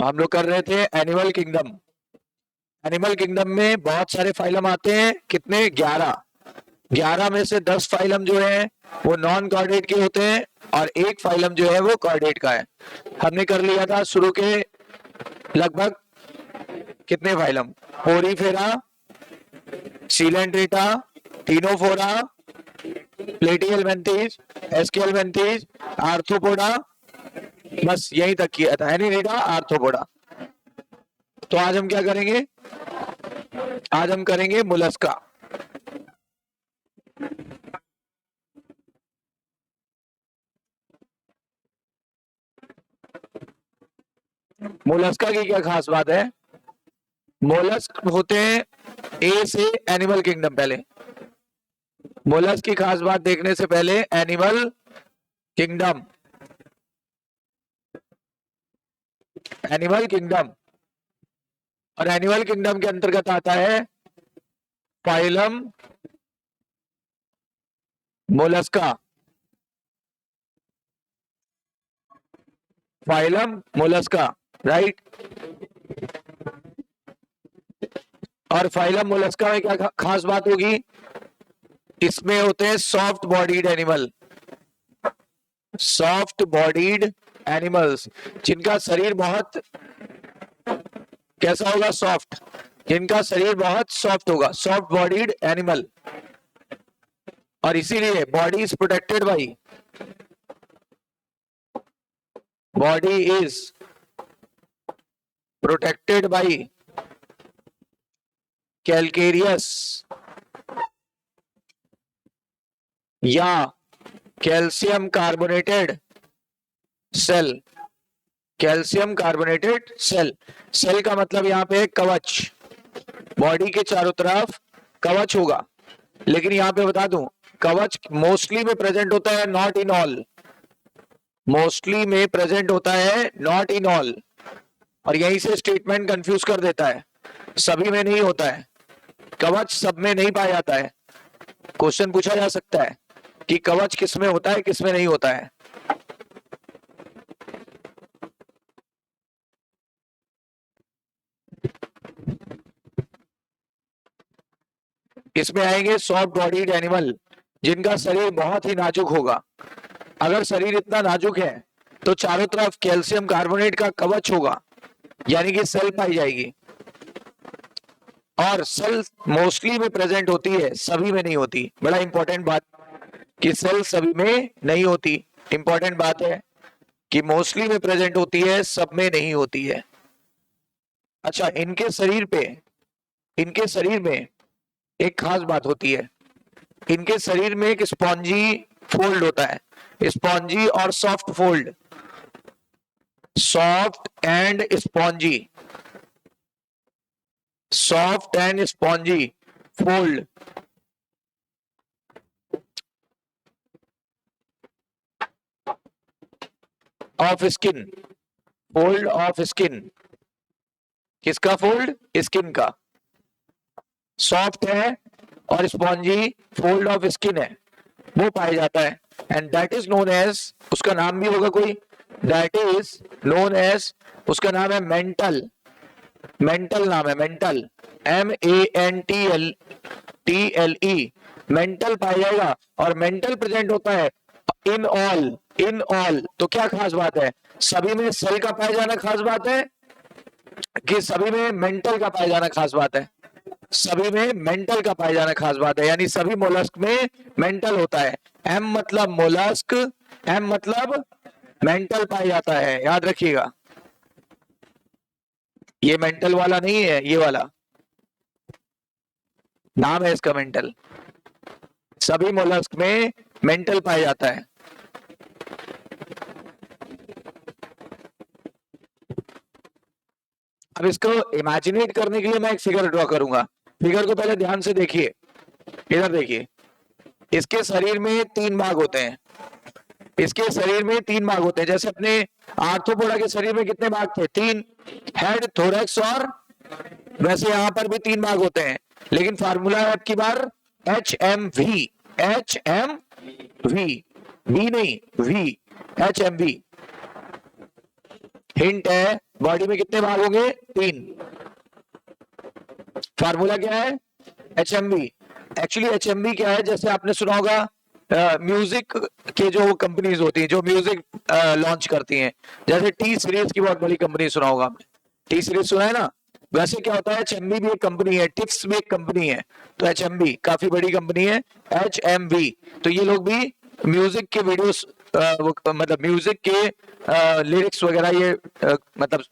हम लोग कर रहे थे एनिमल किंगडम। एनिमल किंगडम में बहुत सारे फाइलम आते हैं, कितने? 11 में से 10 फाइलम जो है वो नॉन कॉर्डेट के होते हैं और एक फाइलम जो है वो कॉर्डेट का है। हमने कर लिया था शुरू के लगभग कितने phylum? Porifera, Coelenterata, Ctenophora, Platyhelminthes, Aschelminthes, Arthropoda, बस यहीं तक किया था, एनिलिडा, आर्थ्रोपोडा। तो आज हम क्या करेंगे? आज हम करेंगे मोलस्का। मोलस्का की क्या खास बात है? मोलस्क होते हैं ए से एनिमल किंगडम। पहले मोलस्क की खास बात देखने से पहले एनिमल किंगडम, एनिमल किंगडम, और एनिमल किंगडम के अंतर्गत आता है phylum Mollusca, phylum Mollusca, right. और फाइलम मोलस्का में क्या खास बात होगी? इसमें होते हैं soft bodied animal, soft bodied animals, जिनका शरीर बहुत कैसा होगा? सॉफ्ट, जिनका शरीर बहुत सॉफ्ट होगा, सॉफ्ट बॉडीड एनिमल। और इसीलिए body is protected by, body is protected by calcareous या calcium carbonated cell. Calcium carbonated cell, cell का मतलब यहां पे कवच, बॉडी के चारों तरफ कवच होगा। लेकिन यहां पे बता दूं, कवच मोस्टली में प्रेजेंट होता है, नॉट इन ऑल, मोस्टली में प्रेजेंट होता है, नॉट इन ऑल। और यहीं से स्टेटमेंट कंफ्यूज कर देता है, सभी में नहीं होता है, कवच सब में नहीं पाया जाता है। क्वेश्चन पूछा जा सकता है कि कवच किस में होता है, किस में नहीं होता है। इसमें आएंगे सॉफ्ट बॉडीड एनिमल, जिनका शरीर बहुत ही नाजुक होगा। अगर शरीर इतना नाजुक है तो चारों तरफ कैल्शियम कार्बोनेट का कवच होगा, यानी कि सेल पाई जाएगी। और सेल मोस्टली में प्रेजेंट होती है, सभी में नहीं होती। बड़ा इंपॉर्टेंट बात कि सेल सभी में नहीं होती, इंपॉर्टेंट बात है कि मोस्टली में प्रेजेंट होती है, सब में नहीं होती है। अच्छा, इनके शरीर में एक खास बात होती है, इनके शरीर में एक स्पॉन्जी फोल्ड होता है, स्पॉन्जी और soft fold, soft and spongy, soft and spongy fold. Of skin, fold of skin, किसका फोल्ड? स्किन का। सॉफ्ट है और स्पॉन्जी फोल्ड ऑफ स्किन है, वो पाया जाता है। And that is known as, उसका नाम भी होगा कोई, दैट इज नोन एज, उसका नाम है मेंटल, मेंटल नाम है, मेंटल, MENTL, मेंटल पाया जाएगा। और मेंटल प्रेजेंट होता है इन ऑल, इन ऑल। तो क्या खास बात है? सभी में सेल का पाया जाना खास बात है कि सभी में मेंटल का पाया जाना खास बात है? सभी में मेंटल का पाया जाना खास बात है, यानी सभी मोलस्क में मेंटल होता है। एम मतलब मोलस्क, एम मतलब मेंटल पाया जाता है, याद रखिएगा। ये मेंटल वाला नहीं है, ये वाला नाम है इसका मेंटल। सभी मोलस्क में मेंटल पाया जाता है। अब इसको इमेजिनेट करने के लिए मैं एक फिगर ड्रॉ करूंगा। फिगर को पहले ध्यान से देखिए, इधर देखिए। इसके शरीर में 3 भाग होते हैं, इसके शरीर में 3 भाग होते हैं। जैसे अपने आर्थ्रोपोडा के शरीर में कितने भाग थे? 3, हेड, थोरैक्स और, वैसे यहां पर भी 3 भाग होते हैं, लेकिन फार्मूला है अब की बार HMV, HMV, V नहीं, V, HMV। हिंट है बॉडी में कितने भाग होंगे? 3। फार्मूला क्या है? HMB। एक्चुअली HMB क्या है, जैसे आपने सुना होगा म्यूजिक के जो कंपनीज होती हैं जो म्यूजिक लॉन्च करती हैं, जैसे टी सीरीज की बहुत बड़ी कंपनी सुना होगा आपने, टी सीरीज सुना है ना? वैसे क्या होता है, HMB भी एक कंपनी है, टिप्स भी एक कंपनी है, तो HMB काफी बड़ी कंपनी है, HMV। तो ये लोग भी म्यूजिक के वीडियोस मतलब म्यूजिक के लिरिक्स वगैरह ये मतलब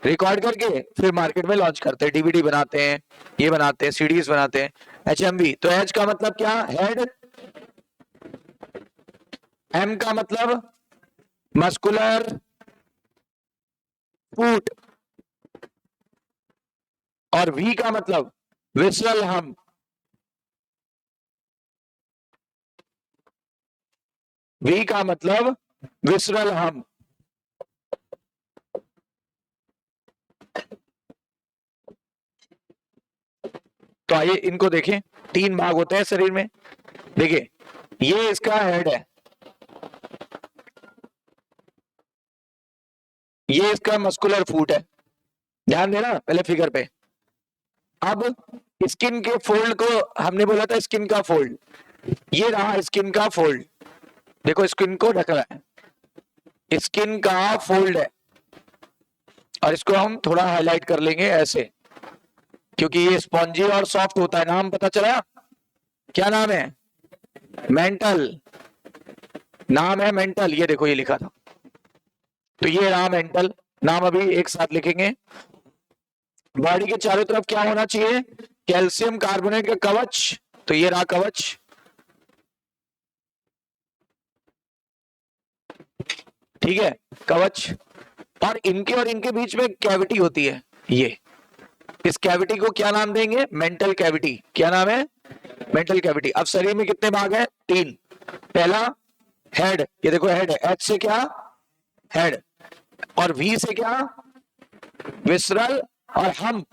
रिकॉर्ड करके फिर मार्केट में लॉन्च करते हैं, डीवीडी बनाते हैं, ये बनाते हैं, सीडीज बनाते हैं। HMV। तो H का मतलब क्या? हेड। M का मतलब मस्कुलर फूट, और V का मतलब विसरल हम। V का मतलब विसरल हम। तो आइए इनको देखें। 3 भाग होते हैं शरीर में। देखिए, ये इसका हेड है, ये इसका मस्कुलर फूट है। ध्यान देना पहले फिगर पे। अब स्किन के फोल्ड को हमने बोला था, स्किन का फोल्ड, ये रहा स्किन का फोल्ड। देखो स्किन को ढक रहा है, स्किन का फोल्ड है, और इसको हम थोड़ा हाईलाइट कर लेंगे ऐसे, क्योंकि ये स्पॉन्जी और सॉफ्ट होता है। नाम पता चला? क्या नाम है? मेंटल। नाम है मेंटल, ये देखो ये लिखा था। तो ये रहा मेंटल, नाम अभी एक साथ लिखेंगे। बॉडी के चारों तरफ क्या होना चाहिए? कैल्शियम कार्बोनेट का कवच। तो ये रहा कवच, ठीक है, कवच। और इनके बीच में कैविटी होती है, ये, इस कैविटी को क्या नाम देंगे? Mantle cavity. क्या नाम है? Mantle cavity. अब शरीर में कितने भाग हैं? 3। पहला हेड, ये देखो हेड है, H से क्या? हेड। और V से क्या? विसरल। और हम,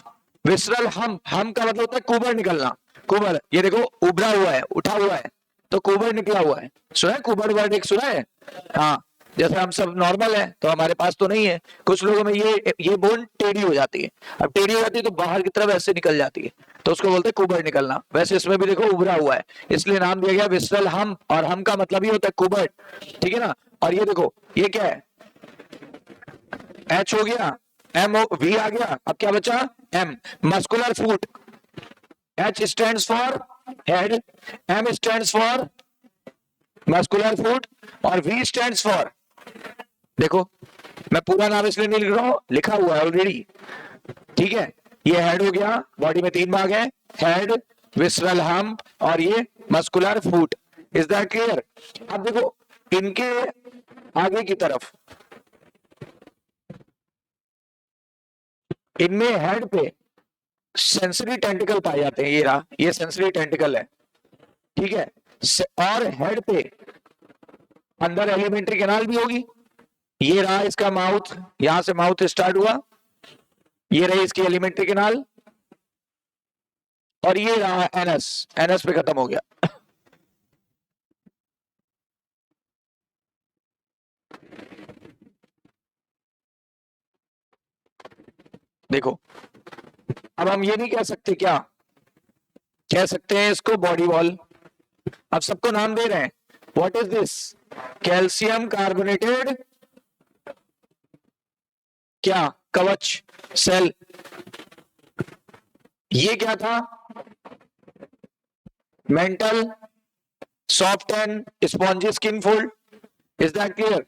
विसरल हम का मतलब होता है कुबर निकलना। कुबर, ये देखो उभरा हुआ है, उठा हुआ है, तो कुबर निकला हुआ है। सुना है कुबर वर्ड? एक सुना है? हाँ, जैसे हम सब नॉर्मल है तो हमारे पास तो नहीं है, कुछ लोगों में ये बोन टेढ़ी हो जाती है। अब टेढ़ी हो जाती है तो बाहर की तरफ ऐसे निकल जाती है, तो उसको बोलते हैं कुबर निकलना। वैसे इसमें भी देखो उभरा हुआ है, इसलिए नाम दिया गया विसरल हम। और हम का मतलब ही होता है कुबर, ठीक है ना? और ये देखो ये क्या है? H हो गया, V आ गया, अब क्या बचा? M। Muscular foot. H stands for head, M stands for muscular foot, और V stands for, देखो मैं पूरा नाम इसलिए नहीं लिख रहा हूं, लिखा हुआ है ऑलरेडी, ठीक है? ये हेड हो गया, बॉडी में 3 भाग है, हेड, विसरल हम, और ये muscular foot. Is that clear? अब देखो इनके आगे की तरफ, इनमें हेड पे सेंसरी टेंटिकल पाए जाते हैं। ये रहा, ये सेंसरी टेंटिकल है, ठीक है? और हेड पे अंदर एलिमेंट्री कैनाल भी होगी। ये रहा इसका माउथ, यहां से माउथ स्टार्ट हुआ, ये रही इसकी एलिमेंट्री कैनाल, और ये रहा एनस, एनस पे खत्म हो गया। देखो, अब हम ये नहीं कह सकते, क्या कह सकते हैं इसको? Body wall. अब सबको नाम दे रहे हैं। What is this? Calcium carbonated क्या? कवच, सेल। ये क्या था? Mental soft and spongy skin fold. Is that clear?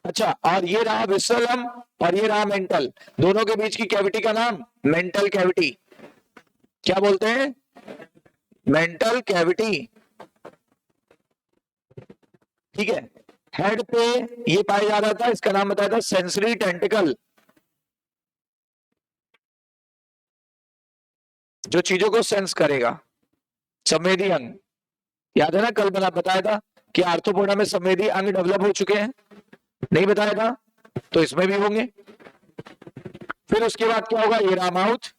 अच्छा, और ये रहा विसरलम, और ये रहा मेंटल। दोनों के बीच की कैविटी का नाम मेंटल कैविटी। क्या बोलते हैं? मेंटल कैविटी, ठीक है? हेड पे ये पाया जा रहा था, इसका नाम बताया था सेंसरी टेंटिकल, जो चीजों को सेंस करेगा, संवेदी अंग। याद है ना, कल मैंने बताया था कि आर्थ्रोपोडा में संवेदी अंग डेवलप हो चुके हैं, नहीं बताया था? तो इसमें भी होंगे। फिर उसके बाद क्या होगा? ये रहा माउथ,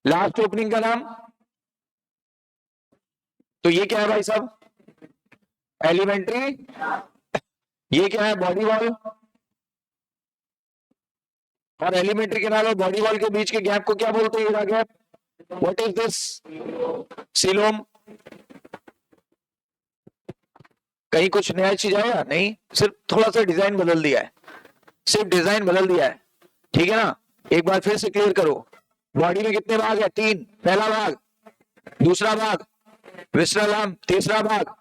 लास्ट ओपनिंग का नाम। तो ये क्या है भाई साहब? एलिमेंट्री। ये क्या है? Body wall. और एलिमेंट्री कैनाल और बॉडी वॉल के बीच के गैप को क्या बोलते हैं? Gap. What is this? Coelom. कहीं कुछ नया चीज आया? नहीं, सिर्फ थोड़ा सा डिजाइन बदल दिया है, सिर्फ डिजाइन बदल दिया है. ठीक है ना. एक बार फिर से क्लियर करो. बॉडी में कितने भाग है? 3. पहला भाग, दूसरा भाग विसरल हम्प, तीसरा भाग,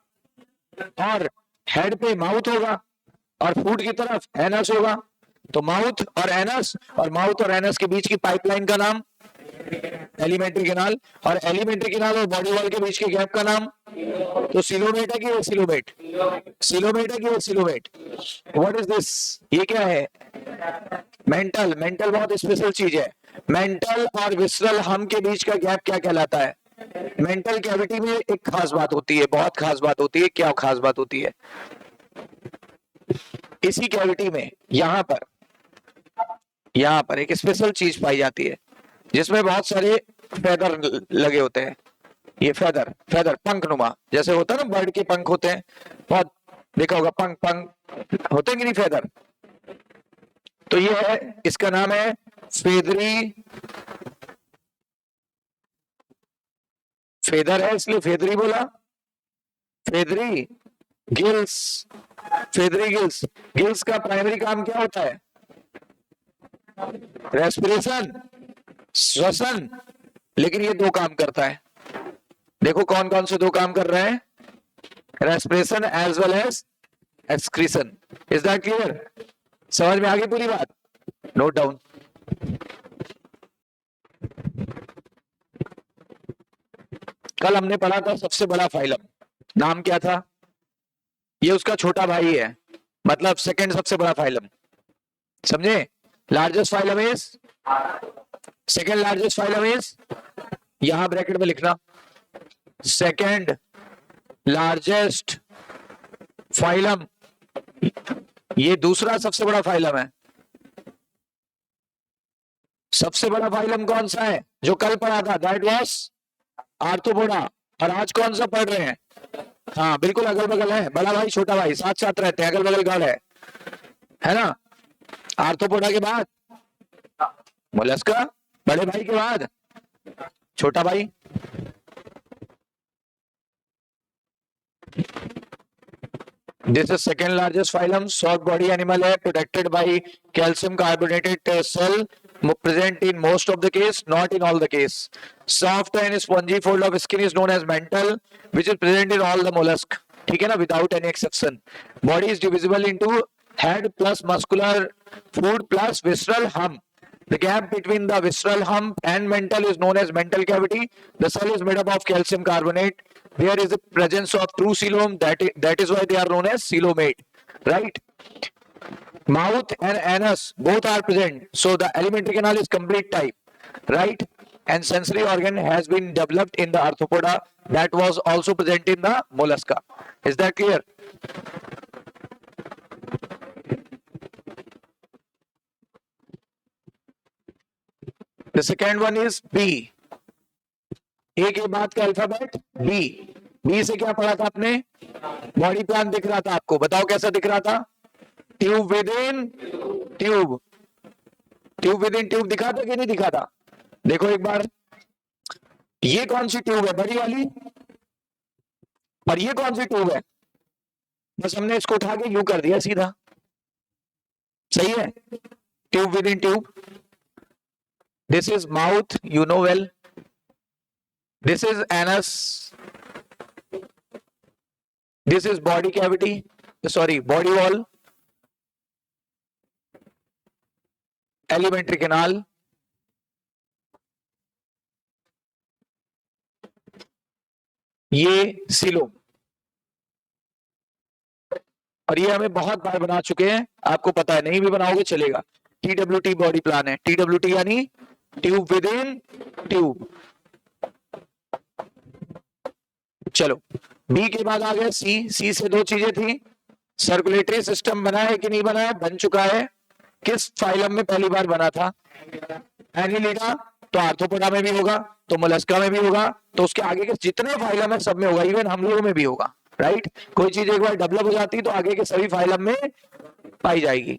और हेड पे माउथ होगा और फूड की तरफ एनस होगा. तो माउथ और एनस, और माउथ और एनस के बीच की पाइपलाइन का नाम एलिमेंट्री कैनाल, और एलिमेंट्री कैनाल और बॉडी वॉल के बीच के गैप का नाम. तो सिलोमेट है कि वो सिलोमेट? सिलोमेट है कि वो सिलोमेट? What is this? ये क्या है? मेंटल. मेंटल बहुत स्पेशल चीज है. मेंटल और विसरल हम्प के बीच का गैप क्या कहलाता है? मेंटल कैविटी में एक खास बात होती है, बहुत खास बात होती है. क्या खास बात होती है? इसी कैविटी में यहां पर एक स्पेशल चीज पाई जाती है जिसमें बहुत सारे फेदर लगे होते हैं. ये फेदर पंख नुमा, जैसे होता है ना बर्ड के पंख होते हैं, बहुत देखा होगा. पंख होते हैं कि नहीं फेदर? तो ये है, इसका नाम है फेदरी. फेदर है इसलिए फेदरी बोला. Feathery gills. Feathery gills. Gills का प्राइमरी काम क्या होता है? रेस्पिरेशन, श्वसन. लेकिन ये 2 काम करता है. देखो कौन कौन से 2 काम कर रहे हैं? Respiration as well as excretion. Is that clear? समझ में आ गई पूरी बात? Note down. कल हमने पढ़ा था सबसे बड़ा फाइलम, नाम क्या था? ये उसका छोटा भाई है, मतलब सेकंड सबसे बड़ा फाइलम. समझे? Largest phylum is, second largest phylum is, यहां ब्रैकेट में लिखना, सेकंड लार्जेस्ट फाइलम. ये दूसरा सबसे बड़ा फाइलम है. सबसे बड़ा फाइलम कौन सा है जो कल पढ़ा था? That was arthropoda. और आज कौन सा पढ़ रहे हैं? हाँ बिल्कुल अगल बगल है, बड़ा भाई छोटा भाई साथ साथ रहते हैं, अगल बगल गढ़ है ना. आर्थ्रोपोडा के बाद मोलस्का, बड़े भाई के बाद छोटा भाई. This is second largest phylum, short body animal है, protected by calcium carbonated cell, present in most of the case, not in all the case. Soft and spongy fold of skin is known as mantle, which is present in all the mollusk. ठीक है ना, without any exception. Body is divisible into head plus muscular food plus visceral hump. The gap between the visceral hump and mantle is known as mantle cavity. The cell is made up of calcium carbonate. There is the presence of true coelom. That is why they are known as coelomate. Right? Mouth and anus both are present. So the alimentary canal is complete type. Right? And sensory organ has been developed in the arthropoda that was also present in the mollusca. Is that clear? The second one is B. A के बाद का alphabet B. B से क्या पढ़ा था आपने? Body plan दिख रहा था आपको, बताओ कैसा दिख रहा था? Tube within tube. Tube within tube दिखा था कि नहीं दिखा था? देखो एक बार, ये कौन सी ट्यूब है? बड़ी वाली. और ये कौन सी ट्यूब है? बस हमने इसको उठा के यूं कर दिया सीधा. सही है? Tube within tube. This is mouth, you know well. This is anus. This is body cavity. Sorry, body wall. Alimentary canal. ये सीलोम. और ये हमें बहुत बार बना चुके हैं, आपको पता है, नहीं भी बनाओगे चलेगा. TWT बॉडी प्लान है. TWT यानी ट्यूब विद इन ट्यूब. चलो बी के बाद आ गया सी. सी से 2 चीजें थी. सर्कुलेटरी सिस्टम बना है कि नहीं बना है? बन चुका है. किस फाइलम में पहली बार बना था? एनिलिडा. तो आर्थ्रोपोडा में भी होगा, तो मोलस्का में भी होगा, तो उसके आगे के जितने फाइलम है सब में होगा, इवन हम लोगों में भी होगा. राइट? कोई चीज एक बार डेवलप हो जाती है तो आगे के सभी फाइलम में पाई जाएगी.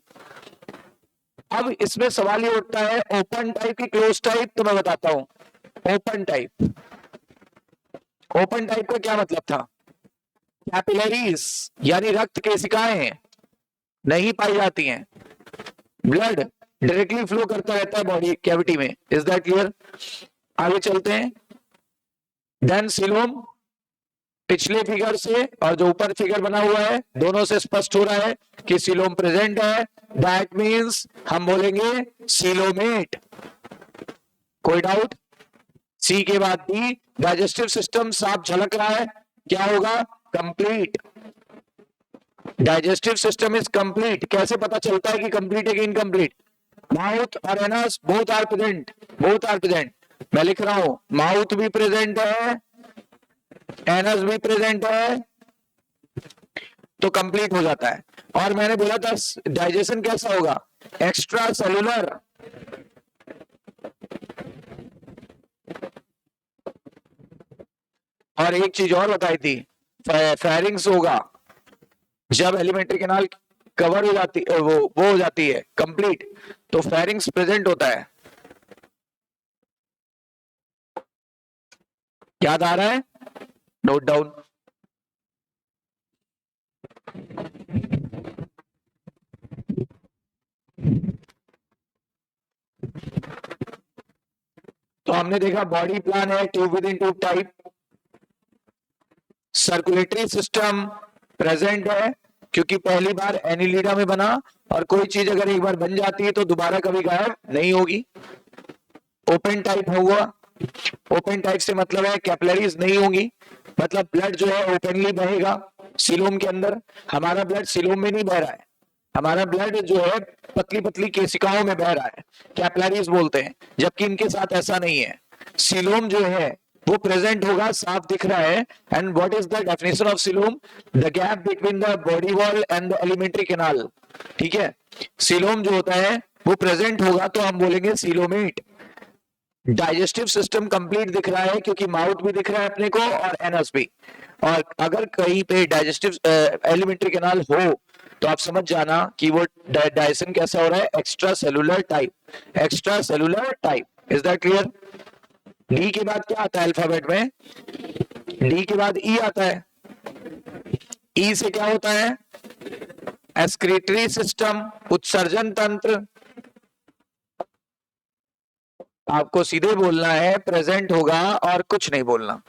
अब इसमें सवाल ये उठता है ओपन टाइप की क्लोज टाइप, तो मैं बताता हूं। ओपन टाइप, ओपन टाइप का क्या मतलब था? कैपिलरीज यानी रक्त केशिकाएं नहीं पाई जाती हैं, ब्लड डायरेक्टली फ्लो करता रहता है बॉडी कैविटी में। Is that clear? आगे चलते हैं। देन सीलोम, पिछले फिगर से और जो ऊपर फिगर बना हुआ है दोनों से स्पष्ट हो रहा है कि सीलोम प्रेजेंट है। दैट मींस हम बोलेंगे सीलोमेट। कोई डाउट? सी के बाद डी, डाइजेस्टिव सिस्टम साफ झलक रहा है, क्या होगा? Complete. Digestive system is complete. कैसे पता चलता है कि कंप्लीट है कि इनकम्प्लीट? माउथ और anus both are present, both are present. मैं लिख रहा हूं, माउथ भी प्रेजेंट है, एनस भी प्रेजेंट है, तो कंप्लीट हो जाता है। और मैंने बोला था डाइजेशन कैसा होगा? Extra cellular. और एक चीज और बताई थी, फेरिंग्स होगा जब एलिमेंट्री कैनाल कवर हो जाती, वो हो जाती है कंप्लीट, तो फेरिंग्स प्रेजेंट होता है। याद आ रहा है? Note down. तो हमने देखा बॉडी प्लान है, tube within tube type. Circulatory system present है क्योंकि पहली बार एनिलिडा में बना, और कोई चीज अगर एक बार बन जाती है तो दोबारा कभी गायब नहीं होगी। ओपन टाइप हुआ, ओपन टाइप से मतलब है कैपिलरीज नहीं होंगी, मतलब ब्लड जो है ओपनली बहेगा सीलोम के अंदर। हमारा ब्लड सीलोम में नहीं बह रहा है, हमारा ब्लड जो है पतली पतली केशिकाओं में बह रहा है, कैपिलरीज बोलते हैं, जबकि इनके साथ ऐसा नहीं है। सीलोम जो है वो प्रेजेंट होगा, साफ दिख रहा है। And what is the definition of coelom? The gap between the body wall and the alimentary canal. ठीक है, सीलोम जो होता है वो प्रेजेंट होगा तो हम बोलेंगे सीलोमेट। डाइजेस्टिव सिस्टम कंप्लीट दिख रहा है क्योंकि माउथ भी दिख रहा है अपने को और एनस भी। और अगर कहीं पे डाइजेस्टिव एलिमेंट्री कैनाल हो तो आप समझ जाना कि वो डाइजेशन कैसा हो रहा है? Extra cellular type, extra cellular type. Is that clear? D के बाद क्या आता है अल्फाबेट में? डी के बाद ई आता है। ई से क्या होता है? एक्सक्रीटरी सिस्टम, उत्सर्जन तंत्र। आपको सीधे बोलना है प्रेजेंट होगा और कुछ नहीं बोलना।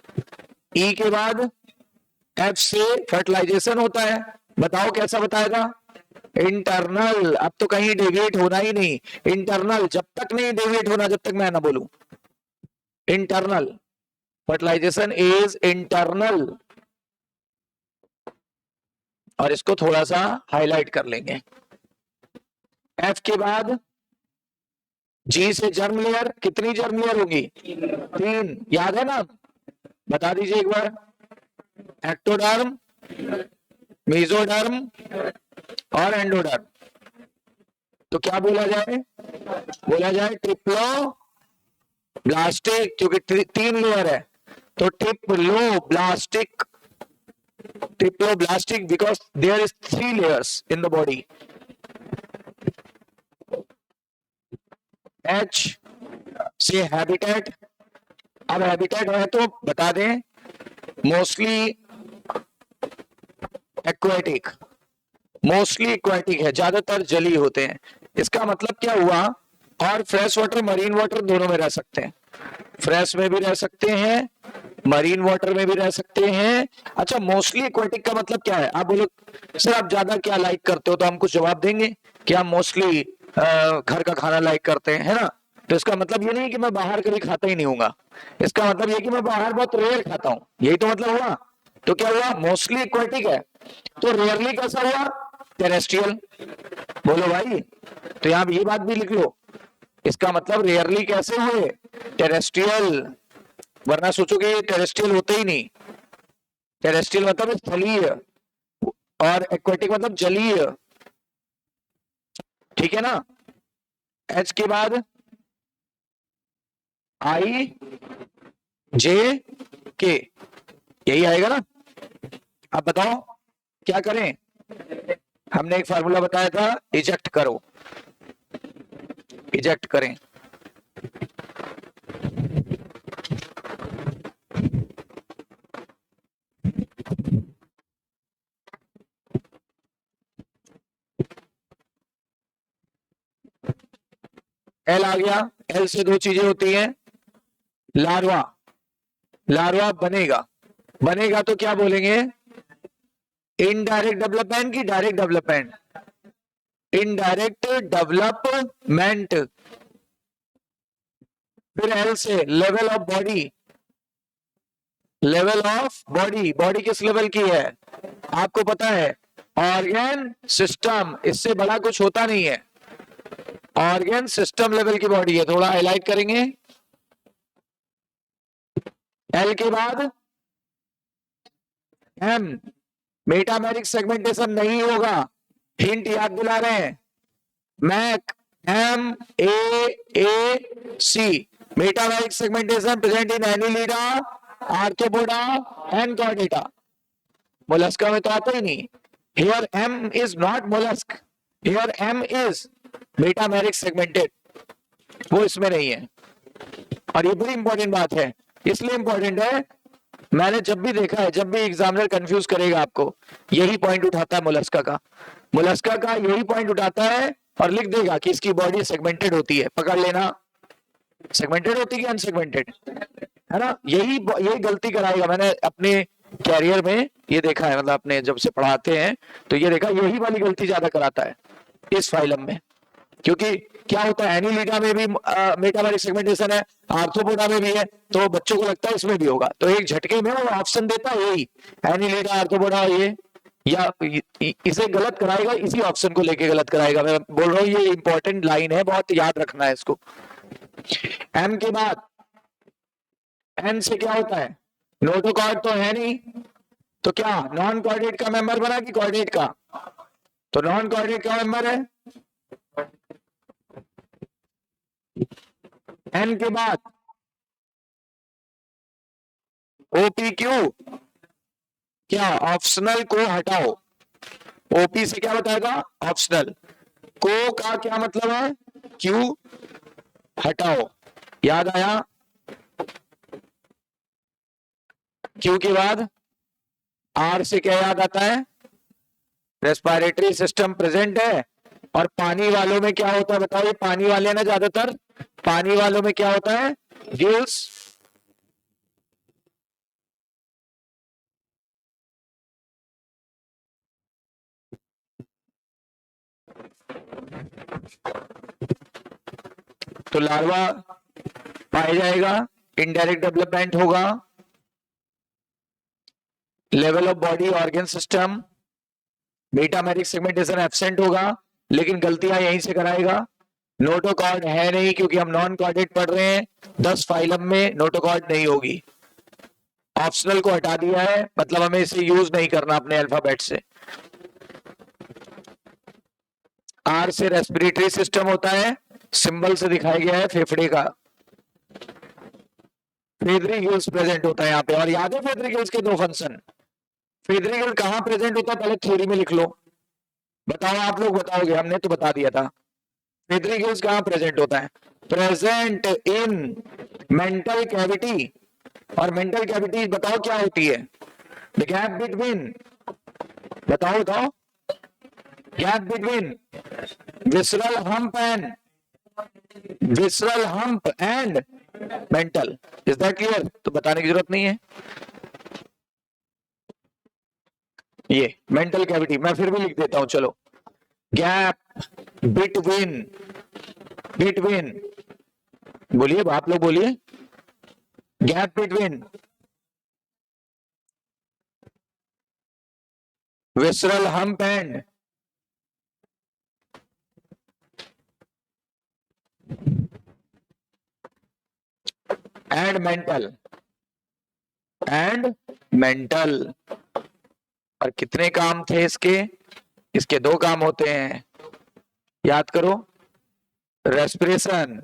ई के बाद एफ से फर्टिलाइजेशन होता है। बताओ कैसा बताया था? इंटरनल। अब तो कहीं डेविएट होना ही नहीं, इंटरनल। जब तक नहीं डेविएट होना जब तक मैं ना बोलूं। Internal fertilization is internal. और इसको थोड़ा सा हाईलाइट कर लेंगे। एफ के बाद जी से जर्म लेयर। कितनी जर्म लेयर होगी? 3। याद है ना? बता दीजिए एक बार। एक्टोडर्म, मेसोडर्म और एंडोडर्म। तो क्या बोला जाए? बोला जाए ट्रिप्लो ब्लास्टिक, क्योंकि 3 लेयर है तो triploblastic. Triploblastic because there is 3 layers in the body. H से हैबिटेट। अब हैबिटेट है तो बता दें, मोस्टली एक्वाटिक, मोस्टली एक्वाटिक है, ज्यादातर जली होते हैं। इसका मतलब क्या हुआ? और फ्रेश वाटर मरीन वाटर दोनों में रह सकते हैं, फ्रेश में भी रह सकते हैं, मरीन वाटर में भी रह सकते हैं। अच्छा, मोस्टली एक्वाटिक का मतलब क्या है? आप बोलो सर आप ज्यादा क्या लाइक करते हो, तो हम कुछ जवाब देंगे कि हम मोस्टली घर का खाना लाइक करते हैं, है ना? तो इसका मतलब ये नहीं कि मैं बाहर कभी खाता ही नहीं हूँ, इसका मतलब ये कि मैं बाहर बहुत रेयर खाता हूँ, यही तो मतलब हुआ। तो क्या हुआ? मोस्टली एक्वाटिक है। तो रेयरली कैसा हुआ? टेरेस्ट्रियल। बोलो भाई, तो यहां ये बात भी लिख लो, इसका मतलब रेयरली कैसे हुए? टेरेस्ट्रियल। वरना सोचोगे टेरेस्ट्रियल होते ही नहीं। टेरेस्ट्रियल मतलब स्थलीय और एक्वाटिक मतलब जलीय। ठीक है ना? एच के बाद आई जे के, यही आएगा ना? अब बताओ क्या करें? हमने एक फार्मूला बताया था, इजेक्ट करो। इजेक्ट करें। एल आ गया। एल से दो चीजें होती हैं, लार्वा, लार्वा बनेगा, बनेगा तो क्या बोलेंगे, इनडायरेक्ट डेवलपमेंट की डायरेक्ट डेवलपमेंट, इनडायरेक्ट डेवलपमेंट। फिर एल से level of body, level of body, body किस लेवल की है आपको पता है, ऑर्गन सिस्टम, इससे बड़ा कुछ होता नहीं है, ऑर्गन सिस्टम लेवल की बॉडी है, थोड़ा हाईलाइट करेंगे। एल के बाद एम, मेटामेरिक सेगमेंटेशन नहीं होगा, हिंट याद दिला रहे हैं, MAC, M A C, metameric segmentation present in Annelida, Arthropoda and Chordata. Mollusca में तो आता ही नहीं। Here M is not mollusc, here M is metameric segmented, वो इसमें नहीं है। और ये बड़ी इंपॉर्टेंट बात है, इसलिए इंपॉर्टेंट है, मैंने जब भी देखा है, जब भी एग्जामिनर कंफ्यूज करेगा आपको, यही पॉइंट उठाता है मोलस्का का, मोलस्का का यही पॉइंट उठाता है और लिख देगा कि इसकी बॉडी सेगमेंटेड होती है, पकड़ लेना, सेगमेंटेड होती है कि अनसेगमेंटेड, है ना, यही गलती कराएगा। मैंने अपने कैरियर में ये देखा है, मतलब अपने जब से पढ़ाते हैं तो ये देखा, यही वाली गलती ज्यादा कराता है इस फाइलम में, क्योंकि क्या होता है, एनिलिडा में भी मेटामेरिक सेगमेंटेशन है, आर्थ्रोपोडा में भी है, तो बच्चों को लगता है इसमें भी होगा, तो एक झटके में वो ऑप्शन देता है यही, एनिलिडा, आर्थ्रोपोडा, ये, या इसे गलत कराएगा, इसी ऑप्शन को लेके गलत कराएगा। मैं बोल रहा हूँ ये इंपॉर्टेंट लाइन है, बहुत याद रखना है इसको। एम के बाद एन से क्या होता है, नोटोकॉर्ड तो है नहीं, तो क्या नॉन कॉर्डेट का मेंबर बना कि कॉर्डेट का, तो नॉन कॉर्डेट का मेंबर है। एन के बाद ओपीक्यू, क्या ऑप्शनल को हटाओ, ओपी से क्या बताएगा, ऑप्शनल, को का क्या मतलब है, क्यू, हटाओ, याद आया। क्यू के बाद आर से क्या याद आता है, रेस्पिरेटरी सिस्टम प्रेजेंट है, और पानी वालों में क्या होता है बताओ, ये पानी वाले ना, ज्यादातर पानी वालों में क्या होता है, गिल्स, तो लार्वा पाया जाएगा, इनडायरेक्ट डेवलपमेंट होगा, level of body organ system, metameric segmentation absent होगा, लेकिन गलतियां यहीं से कराएगा। नोटोकॉर्ड है नहीं, क्योंकि हम नॉन कॉर्डेट पढ़ रहे हैं, 10 फाइलम में नोटोकॉर्ड नहीं होगी, ऑप्शनल को हटा दिया है, मतलब हमें इसे यूज नहीं करना अपने अल्फाबेट से। आर से रेस्पिरेटरी सिस्टम होता है, सिंबल से दिखाया गया है फेफड़े का, फेदरिकल्स प्रेजेंट होता है यहाँ पे, और याद है फेदरिकल्स के दो फंक्शन, फेदरिकल कहाँ प्रेजेंट होता है पहले थ्योरी में लिख लो, बताओ आप लोग बताओगे, हमने तो बता दिया था, फेदरिकल्स कहाँ प्रेजेंट होता है, प्रेजेंट इन मेंटल कैविटी, और मेंटल कैविटी बताओ क्या होती है, द गैप बिटवीन, बताओ बताओ, gap between visceral hump and, visceral hump and mental, is that clear, तो बताने की जरूरत नहीं है। ये मेंटल कैविटी मैं फिर भी लिख देता हूं, चलो, गैप बिटवीन, बिटवीन, बोलिए आप लोग बोलिए, gap between visceral hump and mental, and mental, और कितने काम थे इसके, इसके दो काम होते हैं, याद करो, रेस्पिरेशन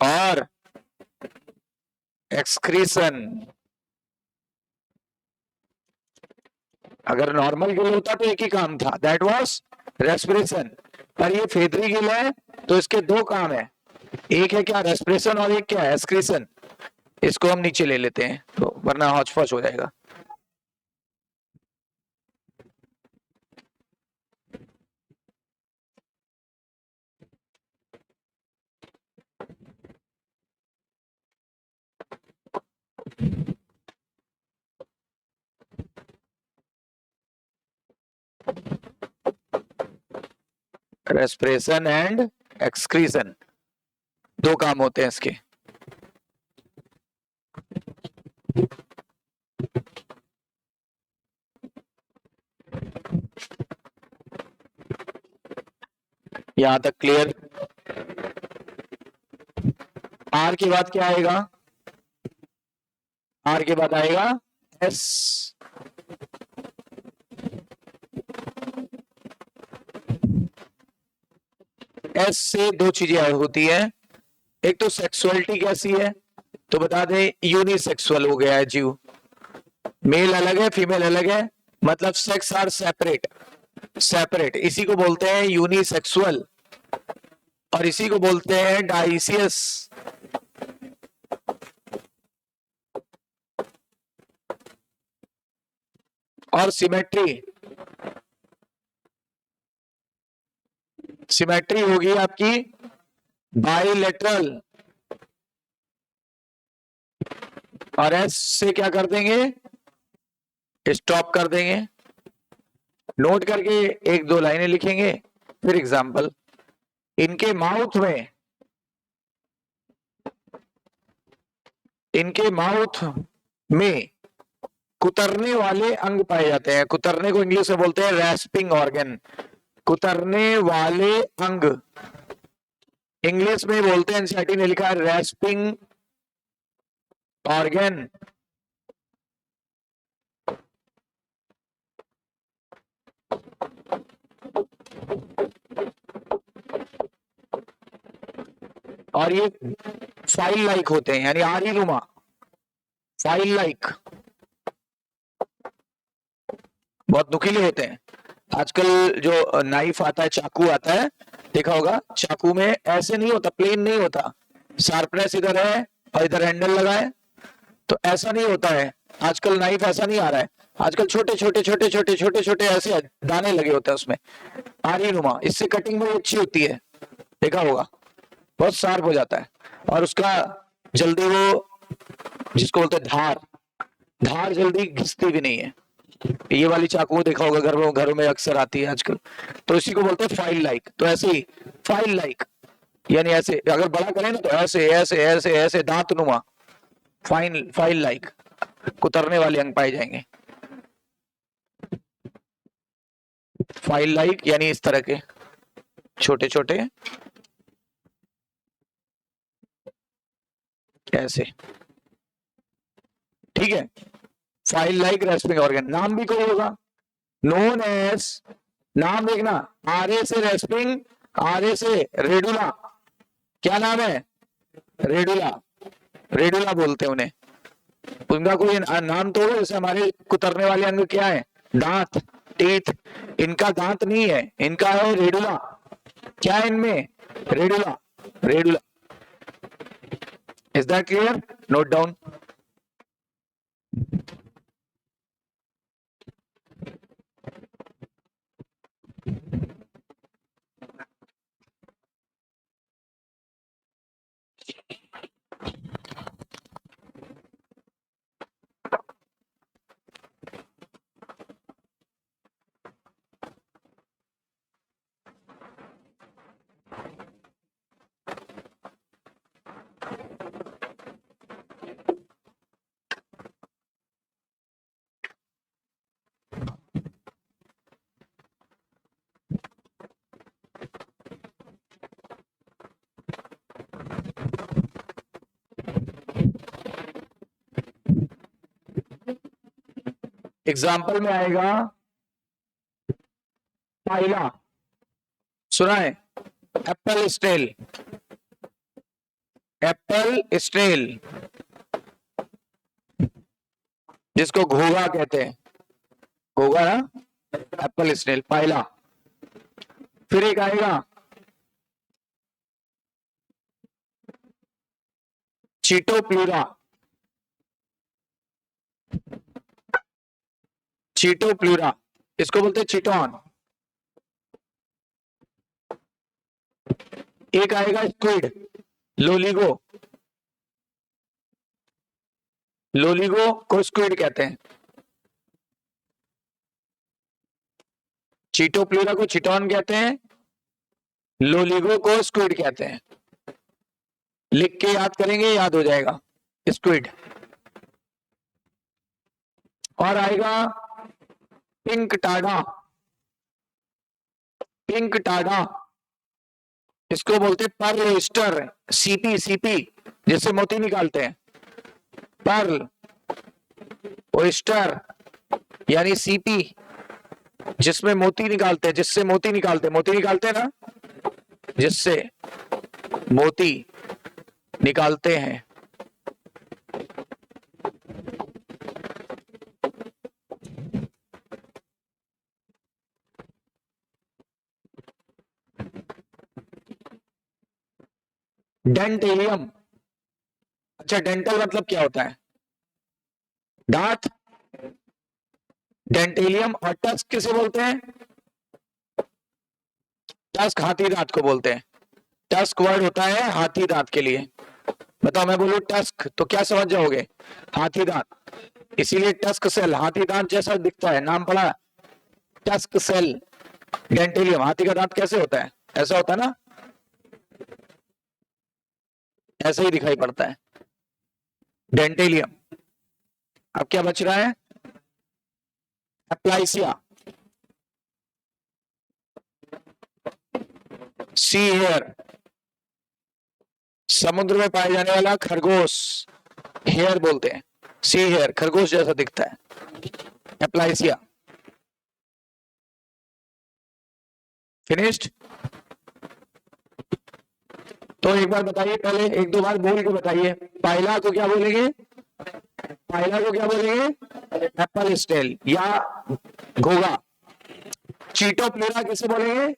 और एक्सक्रीशन। अगर नॉर्मल के लिए होता तो एक ही काम था, दैट वाज रेस्पिरेशन, पर ये फेतरी गिल है तो इसके दो काम है, एक है क्या रेस्पिरेशन और एक क्या है एक्सक्रीशन। इसको हम नीचे ले लेते हैं तो वरना हौच पौच हो जाएगा। रेस्पिरेशन एंड एक्सक्रीशन दो काम होते हैं इसके। यहां तक क्लियर। आर के बाद क्या आएगा, आर के बाद आएगा एस। एस से दो चीजें होती है, एक तो सेक्सुअलिटी कैसी है तो बता दें यूनिसेक्सुअल हो गया है जीव, मेल अलग है फीमेल अलग है, मतलब सेक्स आर सेपरेट, सेपरेट इसी को बोलते हैं यूनिसेक्सुअल और इसी को बोलते हैं डाइसियस। और सिमेट्री, सिमेट्री होगी आपकी बाइलेटरल। और एस से क्या कर देंगे, स्टॉप कर देंगे। नोट करके एक दो लाइनें लिखेंगे। फिर एग्जांपल, इनके माउथ में, इनके माउथ में कुतरने वाले अंग पाए जाते हैं। कुतरने को इंग्लिश में बोलते हैं रैस्पिंग ऑर्गन। कुतरने वाले अंग इंग्लिश में बोलते हैं, एनसीईआरटी ने लिखा है रैस्पिंग ऑर्गन। और ये फाइल लाइक होते हैं, यानी आरी नुमा, फाइल लाइक, बहुत नुकीले होते हैं। आजकल जो नाइफ आता है, चाकू आता है, देखा होगा, चाकू में ऐसे नहीं होता, प्लेन नहीं होता, शार्पनेस इधर है और इधर हैंडल लगा है, तो ऐसा नहीं होता है। आजकल नाइफ ऐसा नहीं आ रहा है, आजकल छोटे छोटे छोटे छोटे छोटे छोटे ऐसे दाने लगे होते हैं उसमें, आरी नुमा। इससे कटिंग में अच्छी होती है, देखा होगा, बहुत शार्प हो जाता है और उसका जल्दी वो, जिसको बोलते हैं धार, धार जल्दी घिसती भी नहीं है। ये वाली चाकू देखा होगा घरों में अक्सर आती है आजकल, तो इसी को बोलते हैं फाइल लाइक। तो ऐसे ही फाइल लाइक यानी ऐसे, अगर बड़ा करें ना तो ऐसे ऐसे ऐसे ऐसे दांत नुमा, फाइल फाइल लाइक कुतरने वाले अंग पाए जाएंगे। फाइल लाइक यानी इस तरह के छोटे छोटे ऐसे, ठीक है। फाइल लाइक रेस्पिंग ऑर्गन, नाम भी कोई होगा, नोन एज, नाम देखना, आरे से रेस्पिंग, आरे से रेडुला, क्या नाम है, रेडुला, रेडुला बोलते हैं उन्हें। उनका कोई नाम तो होगा, जैसे हमारे कुतरने वाले अंग क्या है, दांत, टीथ, इनका दांत नहीं है, इनका है रेडुला। क्या है इनमें, radula, radula. Is that clear, note down. Example में आएगा पाइला, सुना है, एप्पल स्टेल, एप्पल स्टेल जिसको घोगा कहते हैं, घोगा ना, एप्पल स्टेल, पाइला। फिर एक आएगा चीटोप्लूरा, चीटोप्लूरा, इसको बोलते हैं चिटोन। एक आएगा स्क्विड, लोलिगो, लोलिगो को स्क्विड कहते हैं। चीटोप्लूरा को चिटोन कहते हैं, लोलिगो को स्क्विड कहते हैं। लिख के याद करेंगे, याद हो जाएगा, स्क्विड। और आएगा पिंक टाडा, पिंक टाडा, इसको बोलते हैं पर्ल ओयस्टर, सीपी, सीपी जिससे मोती निकालते हैं, पर्ल ओयस्टर यानी सीपी जिसमें मोती निकालते हैं, जिससे मोती निकालते हैं, मोती निकालते हैं ना, जिससे मोती निकालते हैं। डेंटेलियम, अच्छा डेंटल मतलब क्या होता है, दांत। डेंटेलियम। और टस्क किसे बोलते हैं, टस्क हाथी दांत को बोलते हैं। टस्क वर्ड होता है हाथी दांत के लिए। बताओ, मैं बोलूं टस्क तो क्या समझ जाओगे, हाथी दांत, इसीलिए टस्क सेल, हाथी दांत जैसा दिखता है, नाम पड़ा टस्क सेल। डेंटेलियम, हाथी का दांत कैसे होता है, ऐसा होता है ना, ऐसे ही दिखाई पड़ता है डेंटेलियम। अब क्या बच रहा है, एप्लाइसिया, सी हेयर, समुद्र में पाए जाने वाला खरगोश, हेयर बोलते हैं, सी हेयर, खरगोश जैसा दिखता है, एप्लाइसिया। फिनिश्ड। तो एक बार बताइए, पहले एक दो बार बोल के बताइए, पाइला को क्या बोलेंगे, पाइला को क्या बोलेंगे, एप्पल स्टेल या घोगा। चीटोप्लेरा किसे बोलेंगे,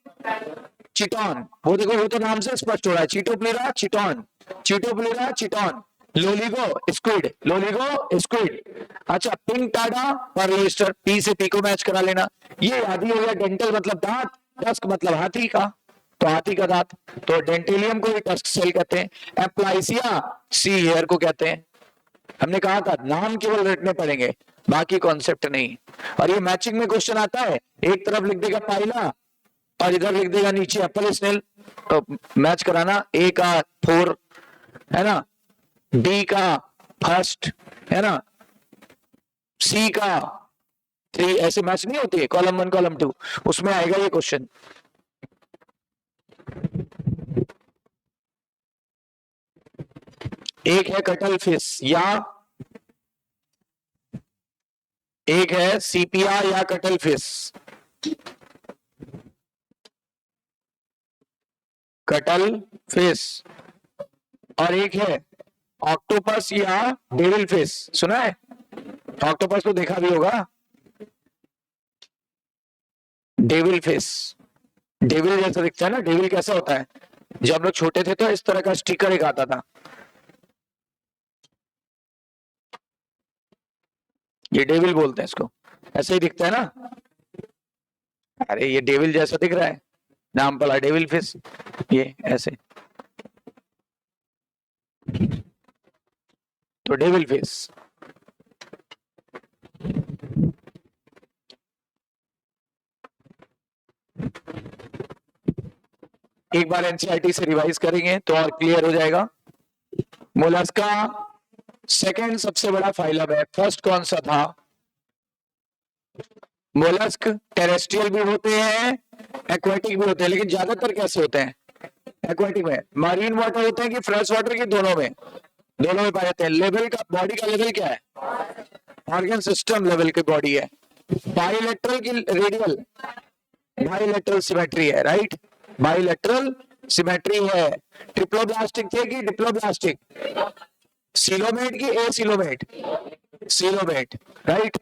चिटोन। वो देखो, वो तो नाम से स्पष्ट हो रहा है, Chaetopleura chiton, Chaetopleura chiton. Loligo squid, Loligo squid. अच्छा, Pinctada pearl oyster, P से पी को मैच करा लेना, ये याद ही हो गया। डेंटल मतलब दांत, टस्क मतलब हाथी का, तो हाथी का दांत, तो डेंटेलियम को भी टस्क सेल कहते हैं। एप्लाइसिया सी हेयर को कहते हैं। हमने कहा था नाम केवल रटने पड़ेंगे, बाकी कॉन्सेप्ट नहीं। और ये मैचिंग में क्वेश्चन आता है, एक तरफ लिख देगा पाइला और इधर लिख देगा नीचे एप्पल स्नेल, तो मैच कराना, ए का 4 है ना, डी का फर्स्ट है ना, सी का 3, ऐसे मैच नहीं होती है, कॉलम 1 कॉलम 2, उसमें आएगा ये क्वेश्चन। एक है कटल फिश या एक है सीपिया या कटल फिश, कटल फिश, और एक है ऑक्टोपस या डेविल फिश। सुना है, ऑक्टोपस तो देखा भी होगा, डेविल फिश, डेविल जैसा दिखता है ना। डेविल कैसा होता है, जब हम लोग छोटे थे तो इस तरह का स्टिकर एक आता था, ये डेविल बोलते हैं इसको, ऐसे ही दिखता है ना। अरे ये डेविल जैसा दिख रहा है, नाम पड़ा डेविल फिश, ये ऐसे, तो डेविल फिश। एक बार एनसीईआरटी से रिवाइज करेंगे तो और क्लियर हो जाएगा। मोलस्का सेकंड सबसे बड़ा फाइलम है, फर्स्ट कौन सा था, मोलस्क टेरेस्ट्रियल भी होते हैं, एक्वाटिक भी होते हैं, लेकिन ज्यादातर कैसे होते हैं, एक्वाटिक में। मरीन वाटर होते हैं कि फ्रेश वाटर की, दोनों में, दोनों में पाए जाते हैं। लेवल का, बॉडी का लेवल क्या है, ऑर्गन सिस्टम लेवल की बॉडी है। बाइलेटरल की रेडियल, बाइलेटरल सिमेट्री है, राइट, बाइलेटरल सिमेट्री है। ट्रिप्लोब्लास्टिक थे कि डिप्लोब्लास्टिक, सिलोमेट की एसिलोमेट, सिलोमेट, राइट,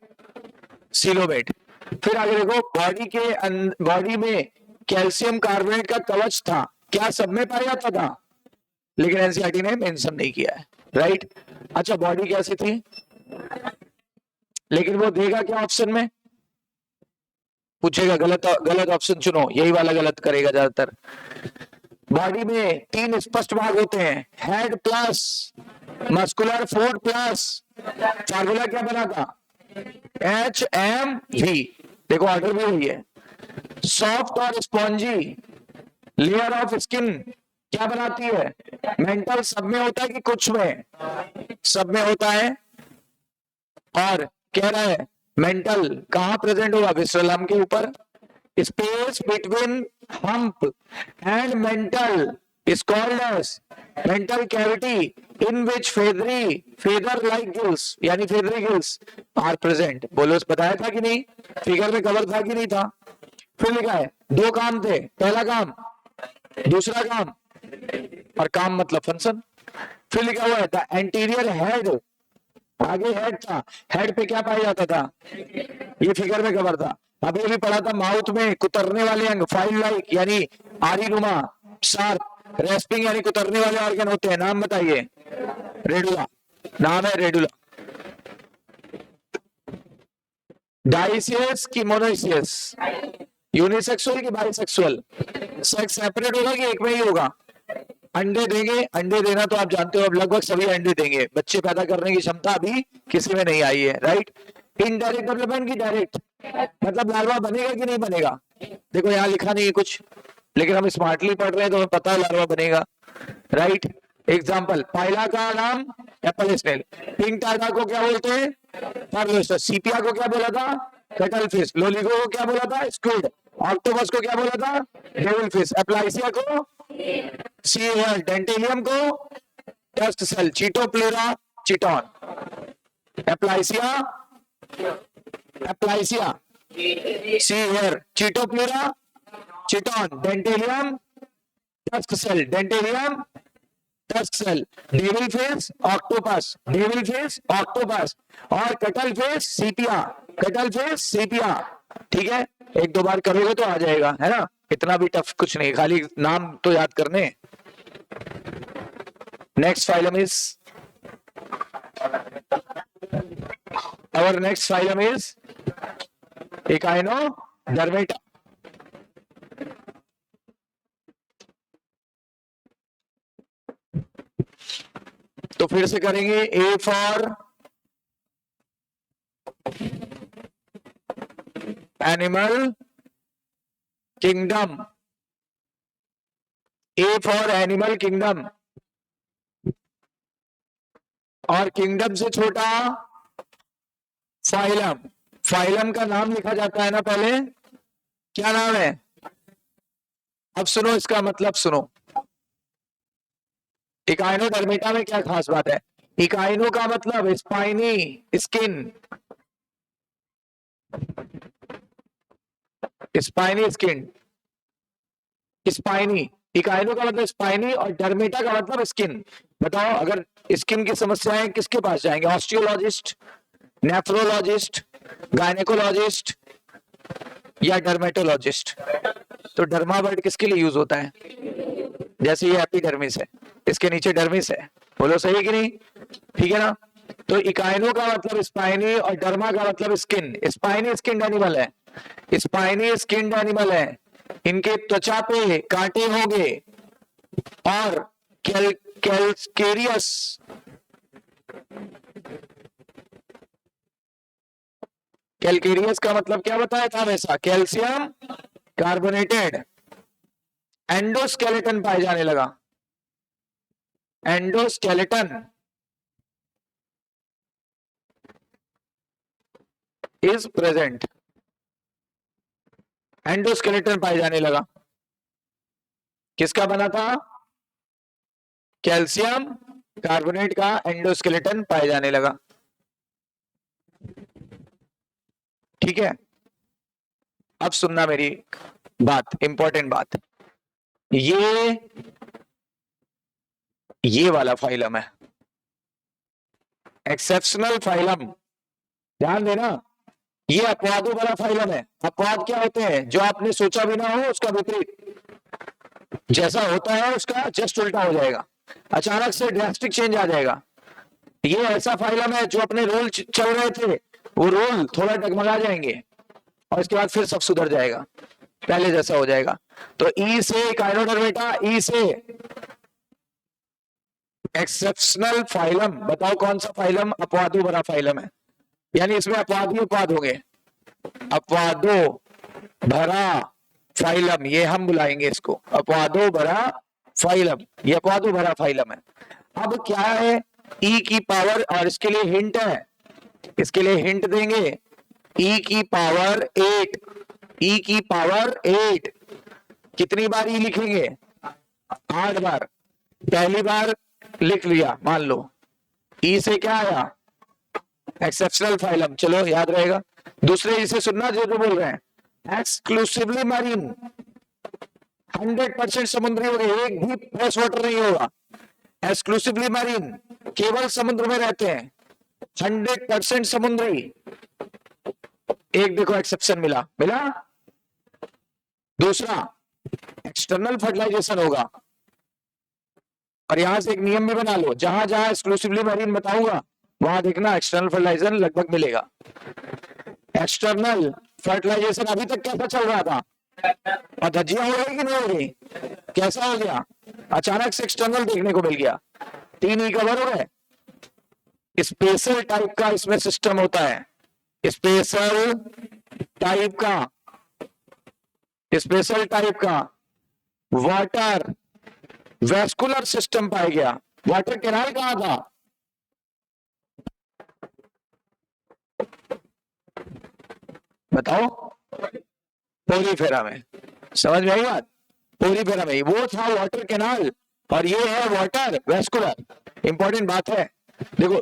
सिलोमेट। फिर आगे देखो, बॉडी के बॉडी में कैल्शियम कार्बोनेट का कवच था, क्या सब में पाया जाता था? लेकिन एनसीईआरटी ने मेंशन नहीं किया है, राइट। अच्छा, बॉडी कैसी थी? लेकिन वो देगा क्या ऑप्शन में? पूछेगा गलत गलत ऑप्शन चुनो, यही वाला गलत करेगा ज्यादातर। बॉडी में 3 स्पष्ट भाग होते हैं, head plus muscular food plus, formula क्या बना था? HMV। देखो ऑर्डर भी वही है। सॉफ्ट और स्पॉन्जी लेयर ऑफ स्किन क्या बनाती है? मेंटल सब में होता है कि कुछ में? सब में होता है। और कह रहा है मेंटल कहां प्रेजेंट होगा? विसरल हम्प के ऊपर। Space between hump and mental is called as mental cavity in which feather like gills यानी feathery gills are present। बोलो बताया था कि नहीं? फिगर में कवर था कि नहीं था? फिर लिखा है 2 काम थे, पहला काम, दूसरा काम, और काम मतलब फंक्शन। फिर लिखा हुआ है द एंटीरियर हेड, आगे हेड था, हेड पे क्या पाया जाता था? ये फिगर में कवर था। अभी अभी पढ़ा था माउथ में कुतरने वाले अंग, फाइल लाइक यानी आरी नुमा, शार्प, रेस्पिंग यानी कुतरने वाले ऑर्गन होते हैं, नाम बताइए? रेडुला, नाम है रेडुला। डाइसियस की मोनोसियस, यूनिसेक्सुअल की बाइसेक्सुअल? सेक्स सेपरेट होगा कि एक में ही होगा? अंडे देंगे, अंडे देना तो आप जानते हो, अब लगभग सभी अंडे देंगे, बच्चे पैदा करने की क्षमता अभी किसी में नहीं आई है, राइट। इनडायरेक्ट डेवलपमेंट की डायरेक्ट, मतलब लार्वा बनेगा कि नहीं बनेगा? देखो यहाँ लिखा नहीं है कुछ, लेकिन हम स्मार्टली पढ़ रहे हैं तो हमें पता है लार्वा बनेगा, राइट। एग्जाम्पल, पाइला का नाम एप्पल स्नेल, पिंक टाटा को क्या बोलते हैं? पर्लोस्टर, सीपिया को क्या बोला था? कटल फिश, लोलिगो को क्या बोला था? स्क्विड, ऑक्टोपस को क्या बोला था? डेविल फिश, एप्लाइसिया को सीएल, डेंटेलियम को tusk shell, Chaetopleura chiton, Aplysia Aplysia sea hare, Chaetopleura chiton, Dentalium tusk shell, Dentalium tusk shell, devil fish octopus, devil fish octopus, और कटल फिश सीपिया, कटल फिश सीपिया। ठीक है, 1-2 बार करोगे तो आ जाएगा, है ना, इतना भी टफ कुछ नहीं, खाली नाम तो याद करने। Next phylum is, our next phylum is Echinodermata। तो फिर से करेंगे, A for animal kingdom, A for animal kingdom, और किंगडम से छोटा फाइलम। फाइलम का नाम लिखा जाता है ना पहले, क्या नाम है? अब सुनो इसका मतलब सुनो, इकाइनोडर्मेटा में क्या खास बात है? इकाइनो का मतलब spiny skin, spiny skin, spiny, echino का मतलब स्पाइनी और डर्मेटा का मतलब स्किन। बताओ, अगर स्किन की समस्याएं किसके पास जाएंगे? ऑस्टियोलॉजिस्ट, नेफ्रोलॉजिस्ट, गायनेकोलॉजिस्ट या डर्मेटोलॉजिस्ट? तो डर्मा वर्ड किसके लिए यूज होता है? जैसे ये एपिडर्मिस है, इसके नीचे डर्मिस है, बोलो सही कि नहीं? ठीक है ना। तो इकाइनो का मतलब स्पाइनी और डर्मा का मतलब स्किन। स्पाइनी स्किन एनिमल है, स्पाइनी स्किन एनिमल है, इनके त्वचा पे कांटे होंगे, और कैल्केरियस कैल्केरियस का मतलब क्या बताया था हमेशा? Calcium carbonated. एंडोस्केलेटन पाए जाने लगा, एंडोस्केलेटन इज प्रेजेंट, एंडोस्केलेटन पाए जाने लगा। किसका बना था? कैल्शियम कार्बोनेट का एंडोस्केलेटन पाए जाने लगा। ठीक है, अब सुनना मेरी बात, इंपॉर्टेंट बात, ये वाला फाइलम है एक्सेप्शनल फाइलम, ध्यान देना, ये अपवादों वाला फाइलम है। अपवाद क्या होते हैं? जो आपने सोचा भी ना हो उसका विपरीत, जैसा होता है उसका जस्ट उल्टा हो जाएगा, अचानक से ड्रास्टिक चेंज आ जाएगा। ये ऐसा फाइलम है जो अपने रोल चल रहे थे, वो रोल थोड़ा डगमगा जाएंगे और इसके बाद फिर सब सुधर जाएगा, पहले जैसा हो जाएगा। तो ई से काइरोडर बेटा, ई से एक्सेप्शनल फाइलम, बताओ कौन सा फाइलम अपवादों भरा फाइलम है? यानी इसमें अपवाद ही अपवाद होंगे, अपवादों भरा फाइलम, ये हम बुलाएंगे इसको अपवादों भरा फाइलम, ये अपवादों भरा फाइलम है। अब क्या है? ई की पावर, और इसके लिए हिंट है, इसके लिए हिंट देंगे, ई की पावर 8, ई की पावर 8। कितनी बार ई लिखेंगे? 8 बार। पहली बार लिख लिया मान लो, ई से क्या आया? एक्सेप्शनल फाइलम, चलो याद रहेगा। दूसरे ई से सुनना जो जो बोल रहे हैं, एक्सक्लूसिवली मैरीन, 100% समुद्री होगा, एक भी फ्रेश वाटर नहीं होगा। एक्सक्लूसिवली मैरीन, केवल समुद्र में रहते हैं, 100% समुद्री। एक देखो एक्सेप्शन मिला, मिला। दूसरा एक्सटर्नल फर्टिलाइजेशन होगा, और यहां से एक नियम भी बना लो, जहां जहां एक्सक्लूसिवली मैरीन बताऊंगा वहां देखना एक्सटर्नल फर्टिलाइजेशन लगभग मिलेगा। एक्सटर्नल फर्टिलाइजेशन अभी तक कैसा चल रहा था? और धज्जियां हो गई कि नहीं हो गई? कैसा हो गया? अचानक से एक्सटर्नल देखने को मिल गया, 3 ही कवर हो गए। स्पेशल टाइप का इसमें सिस्टम होता है, स्पेशल टाइप का, स्पेशल टाइप का वाटर वेस्कुलर सिस्टम पाया गया। वाटर कैनाल कहां था? बताओ, पोरीफेरा में। समझ में आई बात? पोरीफेरा में वो था वाटर कैनाल, और ये है वाटर वेस्कुलर। इंपॉर्टेंट बात है, देखो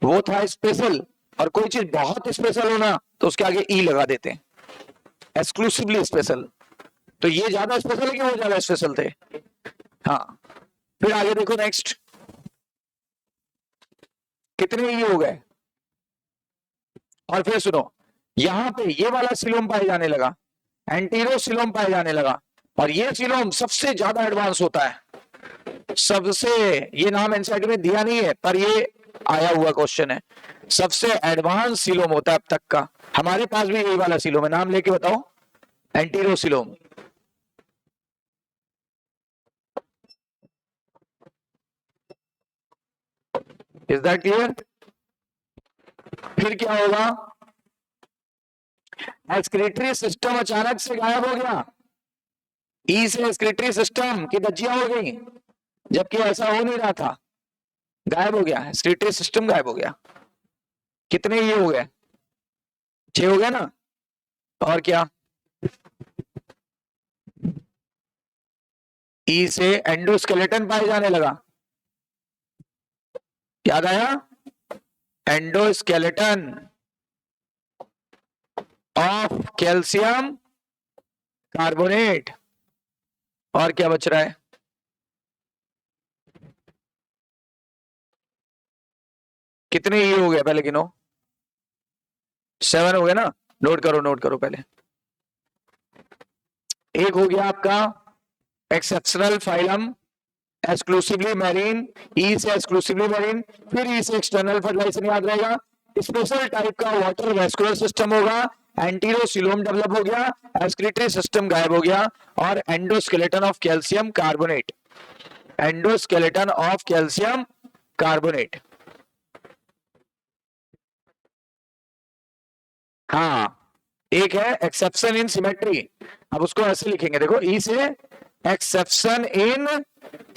वो था स्पेशल, और कोई चीज बहुत स्पेशल होना तो उसके आगे ई लगा देते हैं, एक्सक्लूसिवली स्पेशल। तो ये ज्यादा स्पेशल है कि वो ज्यादा स्पेशल थे? हाँ। फिर आगे देखो नेक्स्ट, कितने ई हो गए? और फिर सुनो, यहां पे ये वाला सिलोम पाया जाने लगा, एंटीरो सिलोम पाया जाने लगा, और ये सिलोम सबसे ज्यादा एडवांस होता है सबसे। ये नाम एनसीईआरटी में दिया नहीं है पर ये आया हुआ क्वेश्चन है, सबसे एडवांस सिलोम होता है अब तक का। हमारे पास भी यही वाला सिलोम है, नाम लेके बताओ, antero coelom. Is that clear? फिर क्या होगा? एक्सक्रीटरी सिस्टम अचानक से गायब हो गया, ई से एक्सक्रीटरी सिस्टम की धज्जियां हो गई, जबकि ऐसा हो नहीं रहा था, गायब हो गया, एक्सक्रीटरी सिस्टम गायब हो गया। कितने ये हो गए? 6 हो गए ना। और क्या? ई से एंडोस्केलेटन पाए जाने लगा, याद आया? Endoskeleton of calcium carbonate. और क्या बच रहा है? कितने ये हो गए पहले गिनो? 7 हो गए ना। नोट करो, नोट करो पहले। एक हो गया आपका एक्सेप्शनल फाइलम, एक्सक्लूसिवली मैरीन, ई से एक्सक्लूसिवली मैरीन। फिर ई से एक्सटर्नल फर्टिलाइजेशन याद रहेगा, स्पेशल टाइप का वाटर वेस्कुलर सिस्टम होगा, एंटीरोसिलोम डेवलप हो गया, एक्सक्रीटरी सिस्टम गायब हो गया, और endoskeleton of calcium carbonate, endoskeleton of calcium carbonate. हाँ, एक है एक्सेप्शन इन सिमेट्री, अब उसको ऐसे लिखेंगे, देखो ई से एक्सेप्शन इन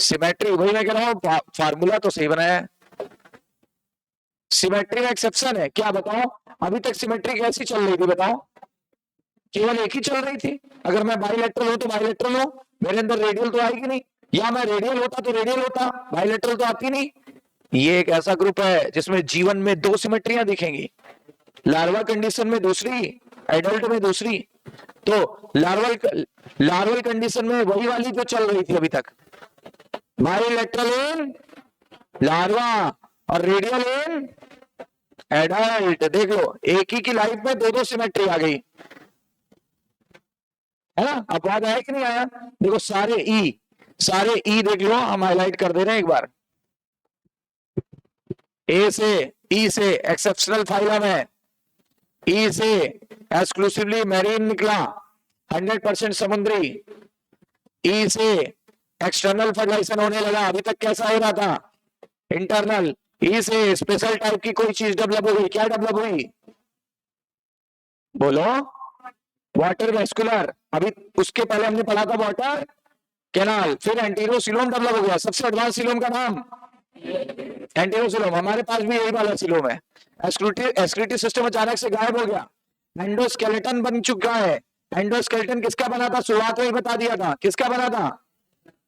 सिमेट्री, वही मैं कह रहा हूं, फार्मूला तो सही बनाया है। सिमेट्री में एक्सेप्शन है क्या? बताओ, अभी तक सिमेट्री कैसी चल रही थी बताओ? केवल एक ही चल रही थी। अगर मैं बाइलेटरल हो तो बाइलेटरल हो, मेरे अंदर रेडियल तो आएगी नहीं, या मैं रेडियल होता तो रेडियल होता, बाइलेटरल तो आती नहीं। ये एक ऐसा ग्रुप है जिसमें जीवन में 2 सिमेट्रियां दिखेंगी, लार्वा कंडीशन में दूसरी, एडल्ट में दूसरी। तो लार्वल कंडीशन में वही वाली जो चल रही थी अभी तक, बाइलेटरल इन लार्वा और रेडियल इन एडल्ट। देख लो, एक ही की लाइफ में दो दो सिमेट्री आ गई, है ना। अपवाद आया कि नहीं आया? देखो सारे ई देख लो, हम हाईलाइट कर दे रहे हैं एक बार। ए से ई से एक्सेप्शनल फाइलम है, ई से एक्सक्लूसिवली मैरीन निकला, 100% समुद्री। ई से एक्सटर्नल फर्टिलाइजेशन होने लगा, अभी तक कैसा हो रहा था? इंटरनल। ई से स्पेशल टाइप की कोई चीज डेवलप हो गई, क्या डेवलप हुई? बोलो। Water vascular. अभी उसके पहले हमने पढ़ा था वाटर कैनाल, फिर एंटीरोसिलोम डेवलप हो गया। सबसे एडवांस सिलोम का नाम एंटीरोसिलोम। हमारे पास भी यही वाला सिलोम है। एक्सक्रीटिव सिस्टम अचानक से गायब हो गया, एंडोस्केलेटन बन चुका है। एंडोस्केलेटन किसका बना था? शुरुआत में ही बता दिया था, किसका बना था?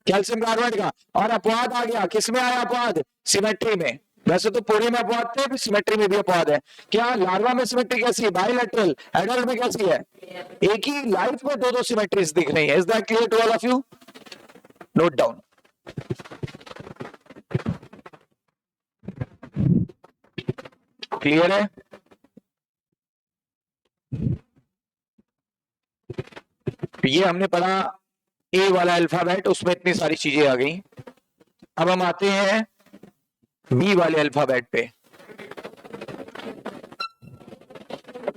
कैल्शियम कार्बाइड का। और अपवाद आ गया, किसमें आया अपवाद? सिमेट्री में। वैसे तो पूरे में अपवाद थे, सिमेट्री में भी अपवाद है। क्या लार्वा में सिमेट्री कैसी है? बायलैटरल। एडल्ट में कैसी है? एक ही लाइफ में दो दो सिमेट्रीज दिख रही है। Is that clear to all of you? Note down. Clear है? ये हमने पढ़ा ए वाला अल्फाबेट, उसमें इतनी सारी चीजें आ गई। अब हम आते हैं बी वाले अल्फाबेट पे।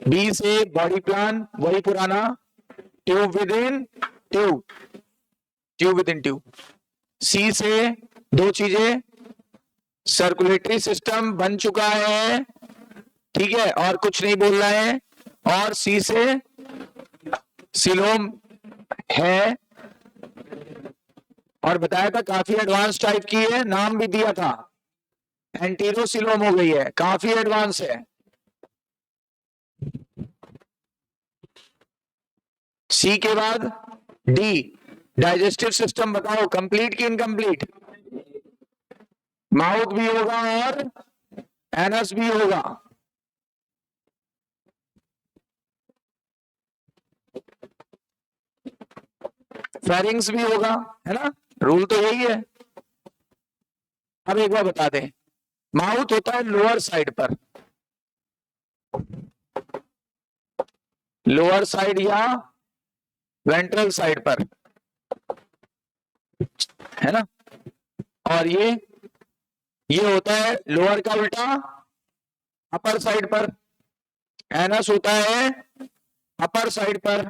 बी से बॉडी प्लान, वही पुराना, tube within tube, tube within tube. C से दो चीजें, सर्कुलेटरी सिस्टम बन चुका है, ठीक है, और कुछ नहीं बोल रहा है। और सी से सिलोम है, और बताया था काफी एडवांस टाइप की है, नाम भी दिया था, एंटीरोसिलोम हो गई है, काफी एडवांस है। सी के बाद डी, डाइजेस्टिव सिस्टम बताओ, कंप्लीट की इनकम्प्लीट? माउथ भी होगा और एनस भी होगा। फेरिंग्स भी होगा, है ना, रूल तो यही है। अब एक बार बता दें, माउथ होता है लोअर साइड पर, लोअर साइड या वेंट्रल साइड पर, है ना। और ये होता है लोअर का उल्टा अपर साइड पर। एनस होता है अपर साइड पर।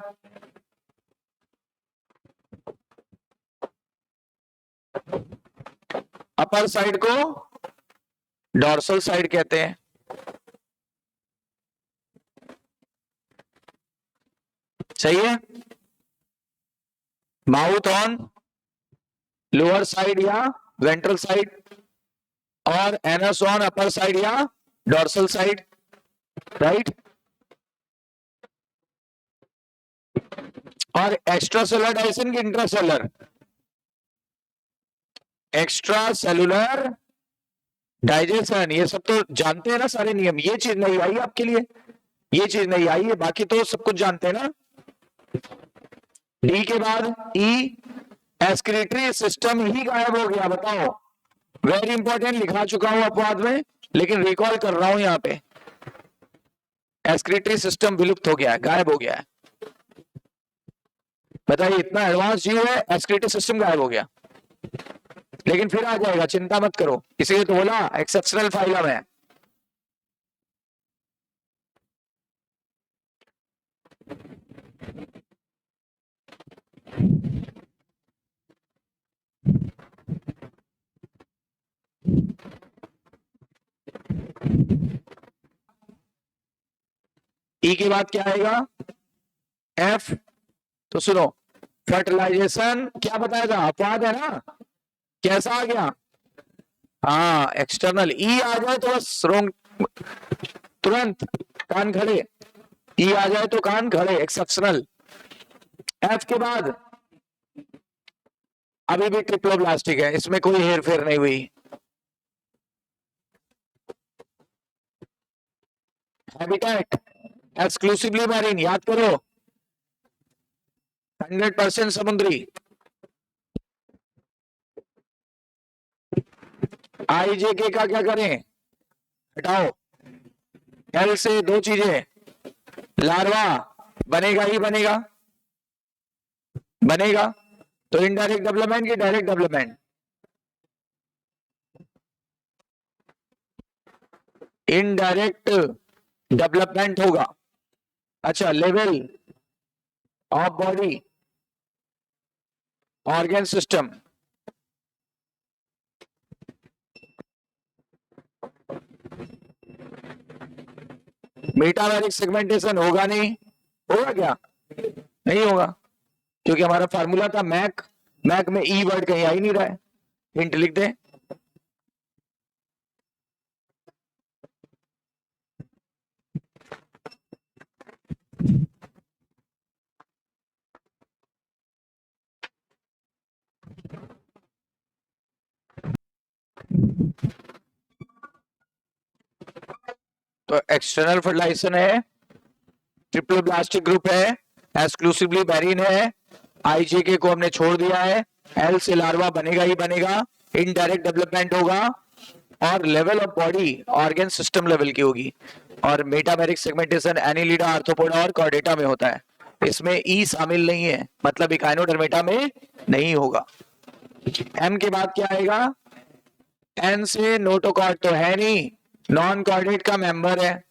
अपर साइड को डॉर्सल साइड कहते हैं। सही है। माउथ ऑन लोअर साइड या वेंट्रल साइड, और एनस ऑन अपर साइड या डॉर्सल साइड, राइट। और एक्स्ट्रा सेलुलर डाइजेशन की इंट्रासेलुलर? एक्स्ट्रा सेलुलर डाइजेशन, ये सब तो जानते हैं ना सारे नियम। ये चीज नहीं आई आपके लिए, ये चीज नहीं आई है, बाकी तो सब कुछ जानते हैं ना। डी के बाद ई, एक्सक्रीटरी सिस्टम ही गायब हो गया, बताओ। वेरी इंपॉर्टेंट, लिखा चुका हूं अपवाद में, लेकिन रिकॉल कर रहा हूं यहां पे। एक्सक्रीटरी सिस्टम विलुप्त हो गया है, गायब हो गया है। बताइए, इतना एडवांस जीव है, एक्सक्रीटरी सिस्टम गायब हो गया। लेकिन फिर आ जाएगा, चिंता मत करो, इसीलिए तो बोला एक्सेप्शनल फाइलम है। ई के बाद क्या आएगा? एफ। तो सुनो, फर्टिलाइजेशन क्या बताया था? अपवाद है ना, कैसा आ गया? हाँ, एक्सटर्नल। ई आ जाए तो बस रोंग, तुरंत कान खड़े। ई आ जाए तो कान खड़े, एक्सेप्शनल। एफ के बाद अभी भी ट्रिप्लोब्लास्टिक है, इसमें कोई हेर फेर नहीं हुई। हैबिटेट एक्सक्लूसिवली मैरीन, याद करो, 100% समुद्री। आईजेके का क्या करें? हटाओ, एल से दो चीजें, लार्वा बनेगा ही बनेगा, बनेगा तो इनडायरेक्ट डेवलपमेंट की डायरेक्ट डेवलपमेंट, इनडायरेक्ट डेवलपमेंट होगा। अच्छा, level of body organ system, metameric segmentation होगा नहीं, होगा क्या? नहीं होगा, क्योंकि हमारा फार्मूला था मैक, मैक में ई वर्ड कहीं आ ही नहीं रहा है। हिंट लिख दे। तो एक्सटर्नल फर्टिलाइजेशन है, ट्रिप्लोब्लास्टिक ग्रुप है, एक्सक्लूसिवली बैरिन है, आईजेके को हमने छोड़ दिया है, एल से लार्वा बनेगा ही बनेगा, इनडायरेक्ट डेवलपमेंट होगा, और level of body organ system level की होगी, और मेटामेरिक सेगमेंटेशन एनिलिडा, आर्थ्रोपोडा और कॉर्डेटा में होता है। इसमें ई शामिल नहीं है, मतलब इकाइनोडर्मेटा में नहीं होगा। एम के बाद क्या आएगा? एन से नोटोकॉर्ड तो है नहीं, नॉन कॉर्डेट का मेंबर है,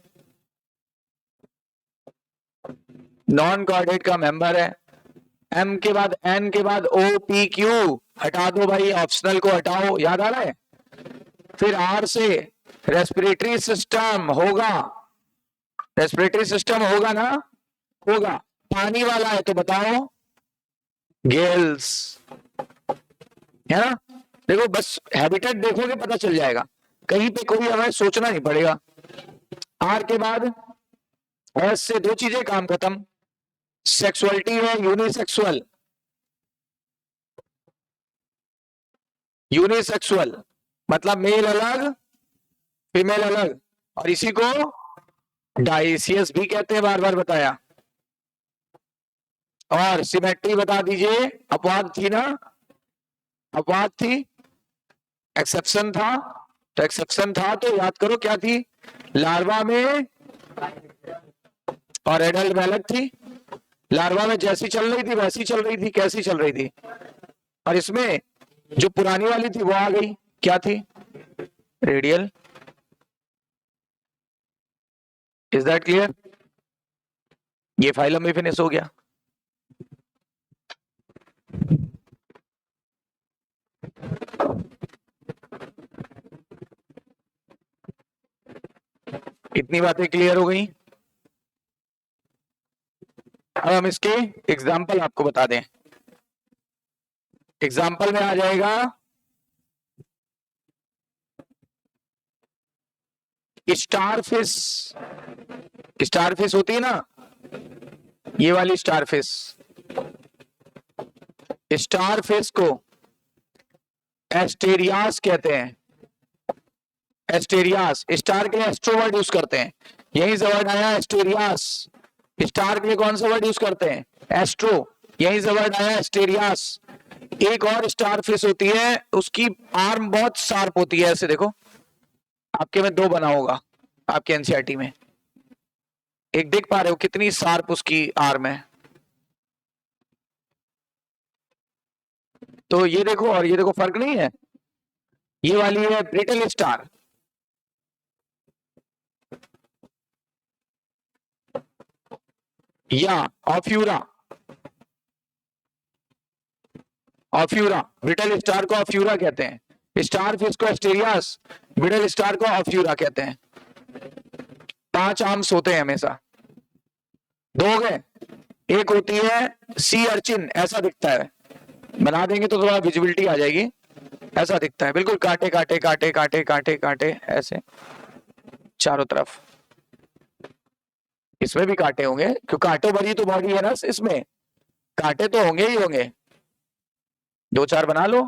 नॉन कॉर्डेट का मेंबर है। एम के बाद, एन के बाद ओ पी क्यू हटा दो भाई, ऑप्शनल को हटाओ, याद आ रहा है। फिर आर से रेस्पिरेटरी सिस्टम होगा, रेस्पिरेटरी सिस्टम होगा ना, होगा। पानी वाला है तो बताओ, गेल्स, है ना। देखो बस हैबिटेट देखोगे पता चल जाएगा, कहीं पे कोई हमें सोचना नहीं पड़ेगा। आर के बाद एस से दो चीजें, काम खत्म। सेक्सुअलिटी है यूनिसेक्सुअल, यूनिसेक्सुअल मतलब मेल अलग फीमेल अलग, और इसी को डाइसियस भी कहते हैं, बार बार बताया। और सिमेट्री बता दीजिए, अपवाद थी ना, अपवाद थी, एक्सेप्शन था, तो एक्सेप्शन था तो याद करो क्या थी, लार्वा में और एडल्ट में अलग थी। लार्वा में जैसी चल रही थी वैसी चल रही थी, कैसी चल रही थी, और इसमें जो पुरानी वाली थी वो आ गई, क्या थी, रेडियल। Is that clear? ये फाइलम भी फिनिश हो गया। इतनी बातें क्लियर हो गई। अब हम इसके एग्जाम्पल आपको बता दें। एग्जाम्पल में आ जाएगा स्टार फिश, स्टार फिश होती है ना, ये वाली स्टार फिश, स्टार फिश को एस्टेरियास कहते हैं, एस्टेरियास, स्टार के लिए एस्ट्रो वर्ड यूज करते हैं, यही से वर्ड आया एस्टेरियास। स्टार के लिए कौन सा वर्ड यूज करते हैं, एस्ट्रो, यही से वर्ड आया एस्टेरियास। एक और स्टार फिश होती है, उसकी आर्म बहुत शार्प होती है, ऐसे देखो, आपके में दो बना होगा, आपके एनसीईआरटी में एक देख पा रहे हो कितनी शार्प उसकी आर्म है। तो ये देखो और ये देखो, फर्क नहीं है। ये वाली है ब्रिटल स्टार, या ऑफ्यूरा, ऑफ्यूरा, ब्रिटल स्टार को ऑफ्यूरा कहते हैं, स्टार फिश को एस्टेरियास, ब्रिटल स्टार को ऑफ्यूरा कहते हैं। 5 आर्म्स होते हैं हमेशा, दो हो गए। एक होती है सी अर्चिन, ऐसा दिखता है, बना देंगे तो थोड़ा विजिबिलिटी आ जाएगी, ऐसा दिखता है बिल्कुल, कांटे कांटे कांटे कांटे कांटे कांटे ऐसे चारों तरफ। इसमें भी कांटे होंगे, क्योंकि कांटों भरी तो बॉडी है ना, इसमें कांटे तो होंगे ही होंगे, 2-4 बना लो।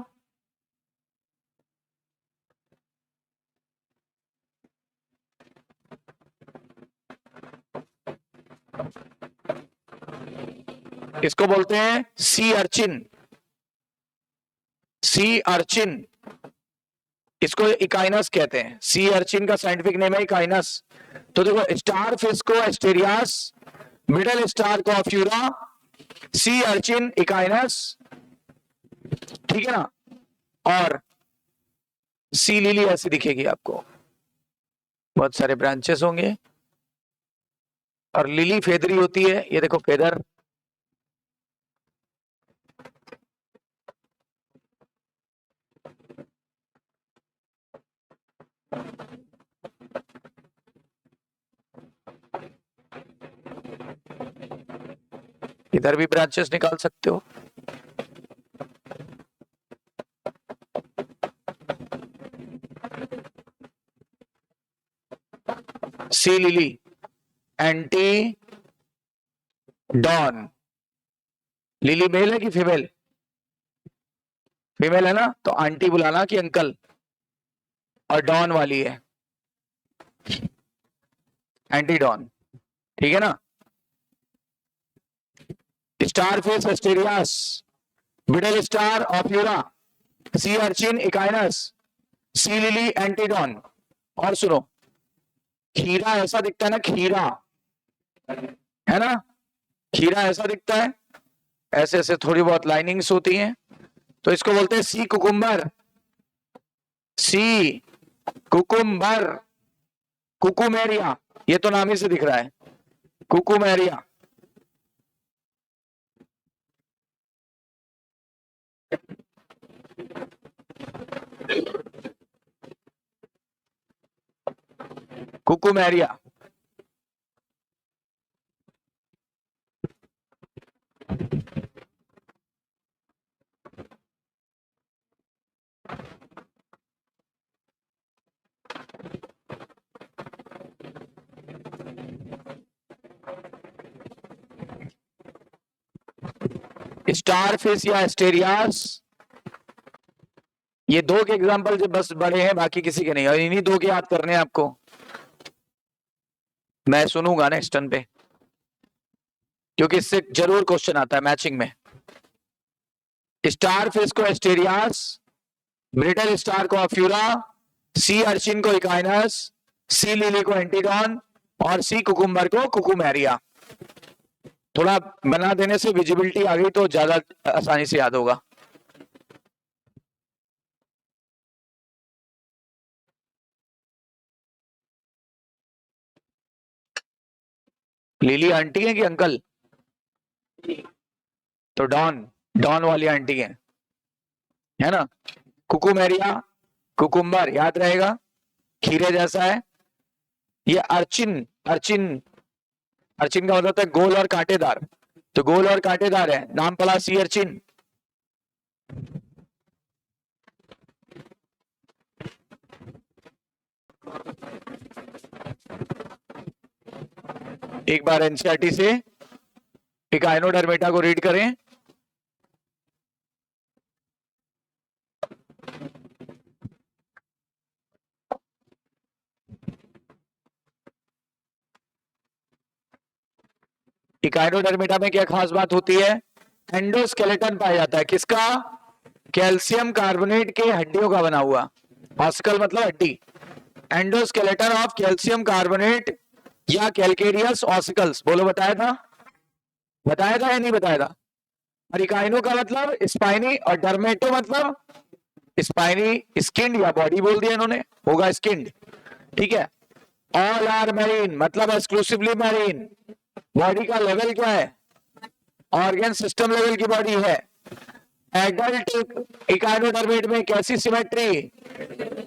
इसको बोलते हैं सी अर्चिन, सी अर्चिन, इसको इकाइनस कहते हैं। सी अर्चिन का साइंटिफिक नेम है इकाइनस। तो देखो, स्टार फिश को एस्टेरियास, मिडल स्टार को ऑफ्यूरा, सी अर्चिन इकाइनस, ठीक है ना, और सी लिली ऐसी दिखेगी आपको, बहुत सारे ब्रांचेस होंगे, और लिली फेदरी होती है, ये देखो फेदर। इधर भी ब्रांचेस निकाल सकते हो। Sea lily antedon, lily male है कि फीमेल? फीमेल है ना, तो आंटी बुलाना कि अंकल, और डॉन वाली है एंटी डॉन, ठीक है ना। Starfish Asterias, brittle star Ophiura, sea urchin Echinus, sea lily Antedon. और सुनो, खीरा ऐसा दिखता है ना, खीरा है ना, खीरा ऐसा दिखता है, ऐसे ऐसे थोड़ी बहुत लाइनिंग्स होती हैं, तो इसको बोलते हैं sea cucumber, sea cucumber, Cucumaria, ये तो नाम ही से दिख रहा है, कुकुमेरिया। कुकुमेरिया, स्टारफिश या एस्टेरियास, ये दो के एग्जांपल जो बस बड़े हैं, बाकी किसी के नहीं, और इन्हीं दो के याद करने हैं आपको। मैं सुनूंगा नेक्स्ट टर्न पे, क्योंकि इससे जरूर क्वेश्चन आता है मैचिंग में। स्टारफिश को एस्टेरियास, ब्रिटल स्टार को ऑफ्यूरा, सी अर्चिन को इकाइनस, सी लिली को एंटीडॉन, और सी कुकुम्बर को कुकुमेरिया। थोड़ा बना देने से विजिबिलिटी आ गई तो ज्यादा आसानी से याद होगा। लिली आंटी है कि अंकल? तो डॉन, डॉन वाली आंटी है ना। कुकुमेरिया, कुकुम्बर याद रहेगा, खीरे जैसा है। ये अर्चिन, अर्चिन, अर्चिन का मतलब है गोल और कांटेदार, तो गोल और कांटेदार है, नाम पड़ा सी अर्चिन। एक बार एनसीईआरटी से इकाइनोडर्मेटा को रीड करें। इकाइनोडर्मेटा में क्या खास बात होती है? एंडोस्केलेटन पाया जाता है, किसका? कैल्शियम कार्बोनेट के हड्डियों का बना हुआ, ऑस्कल मतलब हड्डी, एंडोस्केलेटन ऑफ कैल्शियम कार्बोनेट या कैलकेरियस ऑसिकल्स। बोलो, बताया था? बताया था या नहीं बताया था? और इकाइनो का मतलब स्पाइनी, और डर्मेटो मतलब स्पाइनी स्किन्ड या बॉडी बोल दिया इन्होंने, होगा स्किन्ड, ठीक है। ऑल आर मैरीन मतलब एक्सक्लूसिवली मैरीन। बॉडी का लेवल क्या है? ऑर्गन सिस्टम लेवल की बॉडी है। एडल्ट इकाइनोडर्मेट में कैसी सिमेट्री?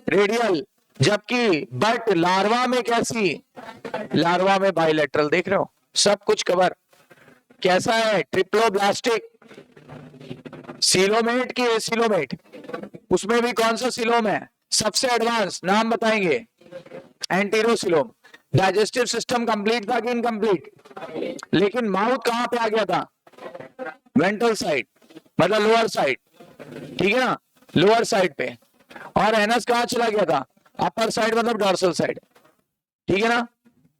रेडियल। जबकि बट लार्वा में कैसी? लार्वा में बाइलेटरल। देख रहे हो, सब कुछ कवर। कैसा है? ट्रिप्लोब्लास्टिक। सिलोमेट की एसिलोमेट, उसमें भी कौन सा सिलोम है? सबसे एडवांस नाम बताएंगे, एंटीरोसिलोम। डाइजेस्टिव सिस्टम कंप्लीट था कि इनकम्प्लीट? लेकिन माउथ कहां पे आ गया था? वेंट्रल साइड, मतलब लोअर साइड, ठीक है ना, लोअर साइड पे। और एनस कहां चला गया था? अपर साइड, मतलब डॉर्सल साइड, ठीक है ना।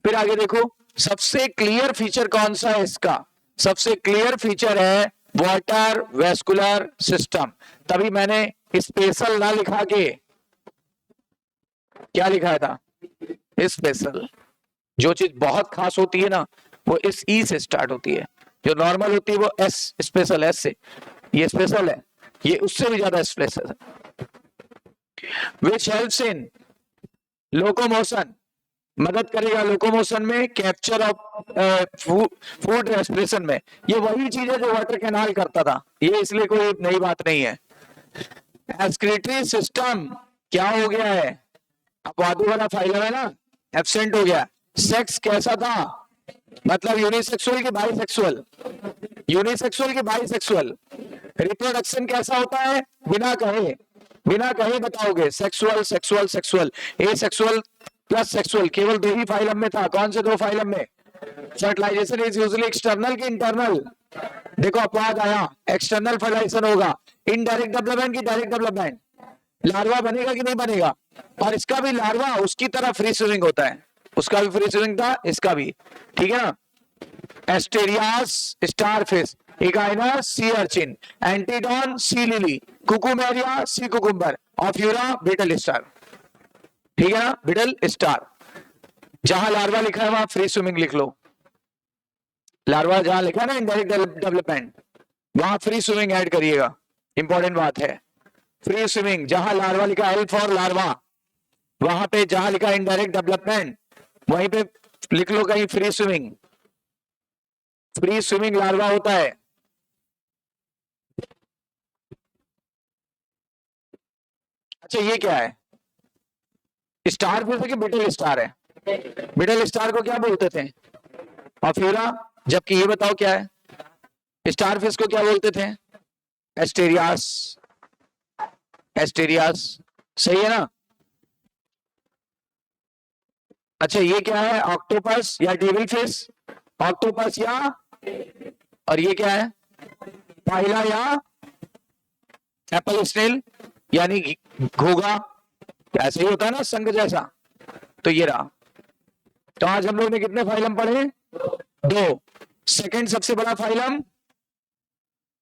फिर आगे देखो, सबसे क्लियर फीचर कौन सा है इसका? सबसे क्लियर फीचर है वाटर वेस्कुलर सिस्टम। तभी मैंने स्पेशल ना लिखा के क्या लिखा था? स्पेशल। जो चीज बहुत खास होती है ना वो इस ई से स्टार्ट होती है, जो नॉर्मल होती है वो एस, स्पेशल एस से। ये स्पेशल है, ये उससे भी ज्यादा स्पेशल है। विच हेल्प्स इन लोकोमोशन, मदद करेगा लोकोमोशन में, कैप्चर ऑफ फूड रेस्पिरेशन में। ये वही चीज है जो वाटर कैनाल करता था, ये इसलिए कोई नई बात नहीं है। एक्सक्रीटरी सिस्टम क्या हो गया है? अपवादों वाला फाइलम है ना, एब्सेंट हो गया। सेक्स कैसा था? मतलब यूनिसेक्सुअल की बाइसेक्सुअल, यूनिसेक्सुअल की बाइसेक्सुअल। रिप्रोडक्शन कैसा होता है? बिना कहे, बिना कहे बताओगे, सेक्सुअल सेक्सुअल सेक्सुअल। ए सेक्सुअल प्लस सेक्सुअल केवल दो ही फाइलम में था। कौन से दो फाइलम में? फर्टिलाइजेशन इज यूजुअली एक्सटर्नल की इंटरनल? देखो अपवाद आया, एक्सटर्नल फर्टिलाइजेशन होगा। इनडायरेक्ट डेवलपमेंट की डायरेक्ट डेवलपमेंट? लार्वा बनेगा कि नहीं बनेगा? और इसका भी लार्वा उसकी तरह फ्री स्विमिंग होता है, उसका भी फ्री स्विमिंग था, इसका भी, ठीक है ना। Asterias starfish, Echinus sea urchin, Antedon sea lily, Cucumaria sea cucumber, Ophiura brittle star, ठीक है ना, बिटल स्टार। जहां लार्वा लिखा है वहां फ्री स्विमिंग लिख लो। लार्वा जहां लिखा है ना इनडायरेक्ट डेवलपमेंट, वहां फ्री स्विमिंग ऐड करिएगा, इंपॉर्टेंट बात है। फ्री स्विमिंग जहां लार्वा लिखा, एल फॉर लार्वा, वहां पे जहां लिखा इनडायरेक्ट डेवलपमेंट वहीं पे लिख लो कहीं free swimming. Free swimming larva होता है। अच्छा ये क्या है? स्टार फिश है कि बिटल स्टार है? बिटल स्टार को क्या बोलते थे? ऑफ्यूरा। जबकि ये बताओ क्या है? स्टार फिश को क्या बोलते थे? एस्टेरियास। एस्टेरियास, सही है ना। अच्छा ये क्या है? ऑक्टोपस या डेविल फिश? ऑक्टोपस या, और ये क्या है? पाइला या एप्पल स्नेल, यानी घोगा। ऐसे ही होता है ना, संघ जैसा। तो ये रहा। तो आज हम लोग ने कितने फाइलम पढ़े? दो। सेकंड सबसे बड़ा फाइलम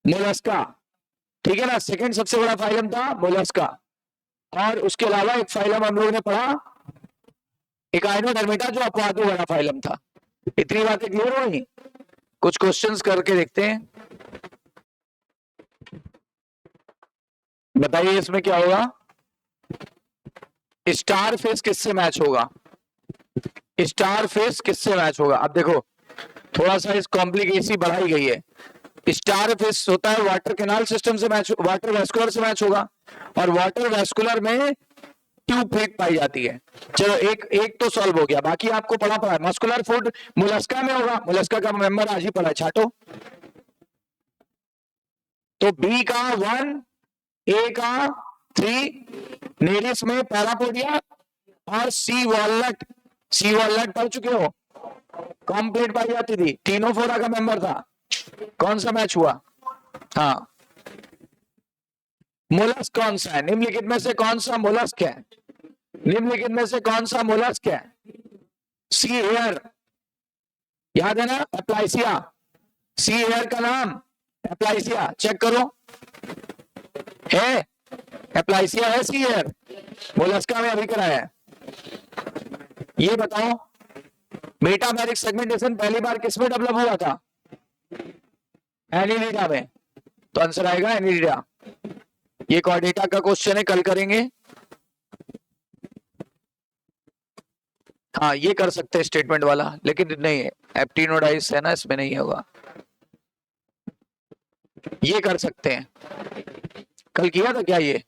मोलस्का, ठीक है ना, सेकंड सबसे बड़ा फाइलम था मोलस्का। और उसके अलावा एक फाइलम हम लोग ने पढ़ा इकाइनोडर्मेटा, जो अपवादों वाला फाइलम था। इतनी बातें क्लियर हो गई? कुछ क्वेश्चंस करके देखते हैं, बताइए इसमें क्या होगा? स्टार फिश किससे मैच होगा? स्टार फिश किससे मैच होगा? अब देखो थोड़ा सा इस कॉम्प्लिकेसी बढ़ाई गई है। स्टार फिश होता है वाटर कैनाल सिस्टम से मैच, वाटर वेस्कुलर से मैच होगा, और वाटर वेस्कुलर में ट्यूब फेक पाई जाती है। चलो एक एक तो सॉल्व हो गया, बाकी आपको पढ़ा पड़ा है। मस्कुलर फूड मोलस्का में होगा, मोलस्का का मेंबर आज ही पढ़ा है, छाटो। तो बी का 1, ए का 3, नेरिस में पैरापोडिया, और सी वॉलनट। सी वॉलनट पढ़ चुके हो, कॉम्प्लीट पाई जाती थी, तीनों फोरा का मेंबर था। कौन सा मैच हुआ? हाँ। मोलस्क कौन सा है? निम्नलिखित में से कौन सा मोलस्क है? निम्नलिखित में से कौन सा मोलस्क है? सी हेयर, याद है ना, एप्लाइसिया। सी हेयर का नाम एप्लाइसिया, चेक करो है, एप्लाइसिया है सी हेयर, मोलस्का में अभी कराया है। ये बताओ मेटामेरिक सेगमेंटेशन पहली बार किसमें डेवलप हुआ था? एनिलिडा में। तो आंसर आएगा एनिलिडा। ये कॉर्डेटा का क्वेश्चन है, कल करेंगे। हाँ ये कर सकते हैं स्टेटमेंट वाला, लेकिन नहीं है, एप्टिनोडाइज है ना, इसमें नहीं होगा। ये कर सकते हैं, कल किया था क्या ये?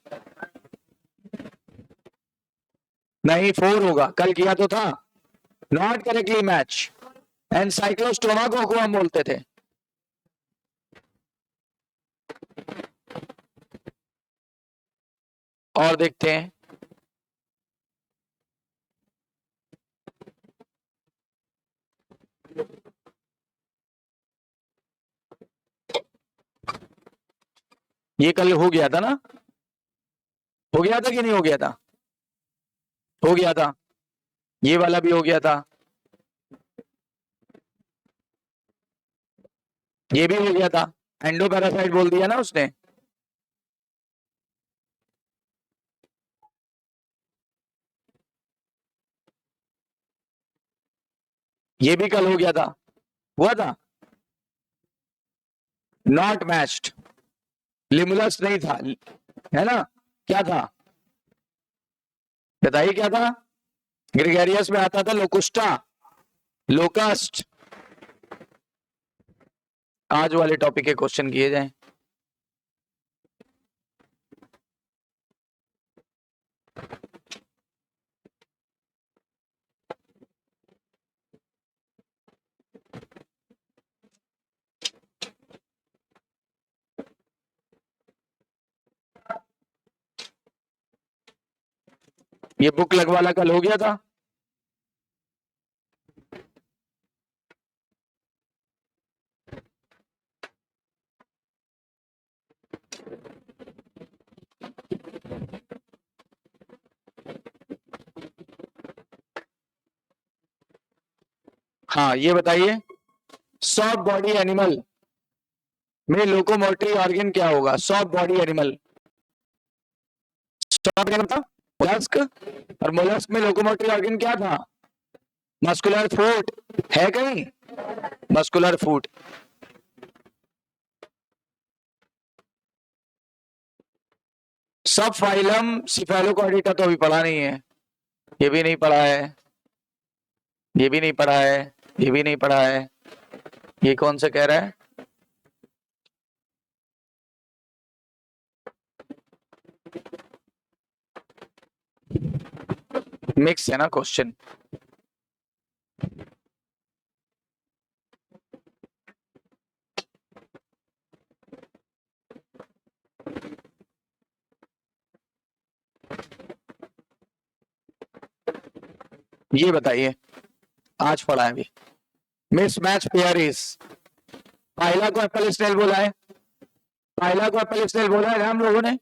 नहीं 4 होगा, कल किया तो था। Not correctly match. एनसाइक्लोस्टोमा को हम बोलते थे। और देखते हैं, ये कल हो गया था ना, हो गया था कि नहीं हो गया था? हो गया था, ये वाला भी हो गया था, ये भी हो गया था। एंडो पैरासाइट बोल दिया ना उसने। ये भी कल हो गया था, हुआ था। नॉट मैच्ड, लिमुलस नहीं था, है ना, क्या था बताइए क्या था। ग्रेगेरियस में आता था लोकुस्टा, लोकस्ट। आज वाले टॉपिक के क्वेश्चन किए जाएं। ये बुक लगवाला कल हो गया था। हाँ ये बताइए, सॉफ्ट बॉडी एनिमल में लोकोमोटरी ऑर्गन क्या होगा? सॉफ्ट बॉडी एनिमल, सॉफ्ट मतलब मोलस्क, और मोलस्क में लोकोमोटरी ऑर्गन क्या था? मस्कुलर फूट है कहीं? मस्कुलर फूट। सब फाइलम सिफेलोकॉर्डिटा तो अभी पढ़ा नहीं है, ये भी नहीं पढ़ा है, ये भी नहीं पढ़ा है, ये भी नहीं पढ़ा है। ये कौन सा कह रहा है? मिक्स है ना क्वेश्चन। ये बताइए, आज पढ़ा है अभी, मिसमैच पेयर इज, पाइला को एप्पल स्नेल बोला है, पाइला को एप्पल स्नेल बोला है ना हम लोगों ने,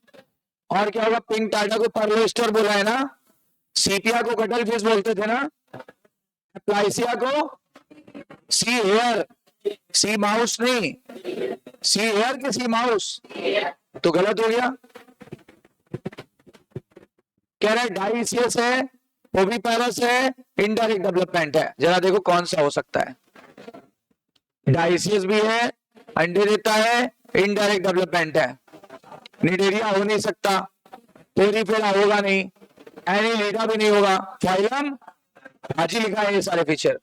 और क्या होगा? पिंक टाटा को पर्लोस्टर बोला है ना, सीपिया को कटल फिश बोलते थे ना, प्लाइसिया को सी हेयर, सी माउस नहीं, सी हेयर के सी माउस, तो गलत हो गया। कह रहे डाइसियस है, ओविपेरस है, इनडायरेक्ट डेवलपमेंट है, जरा देखो कौन सा हो सकता है। डाइसियस भी है, अंडे देता है, इनडायरेक्ट डेवलपमेंट है, निडेरिया हो नहीं सकता, पेरिफेरा होगा नहीं, एनिलेटा भी नहीं होगा, फाइलम आज ही लिखा है ये सारे फीचर।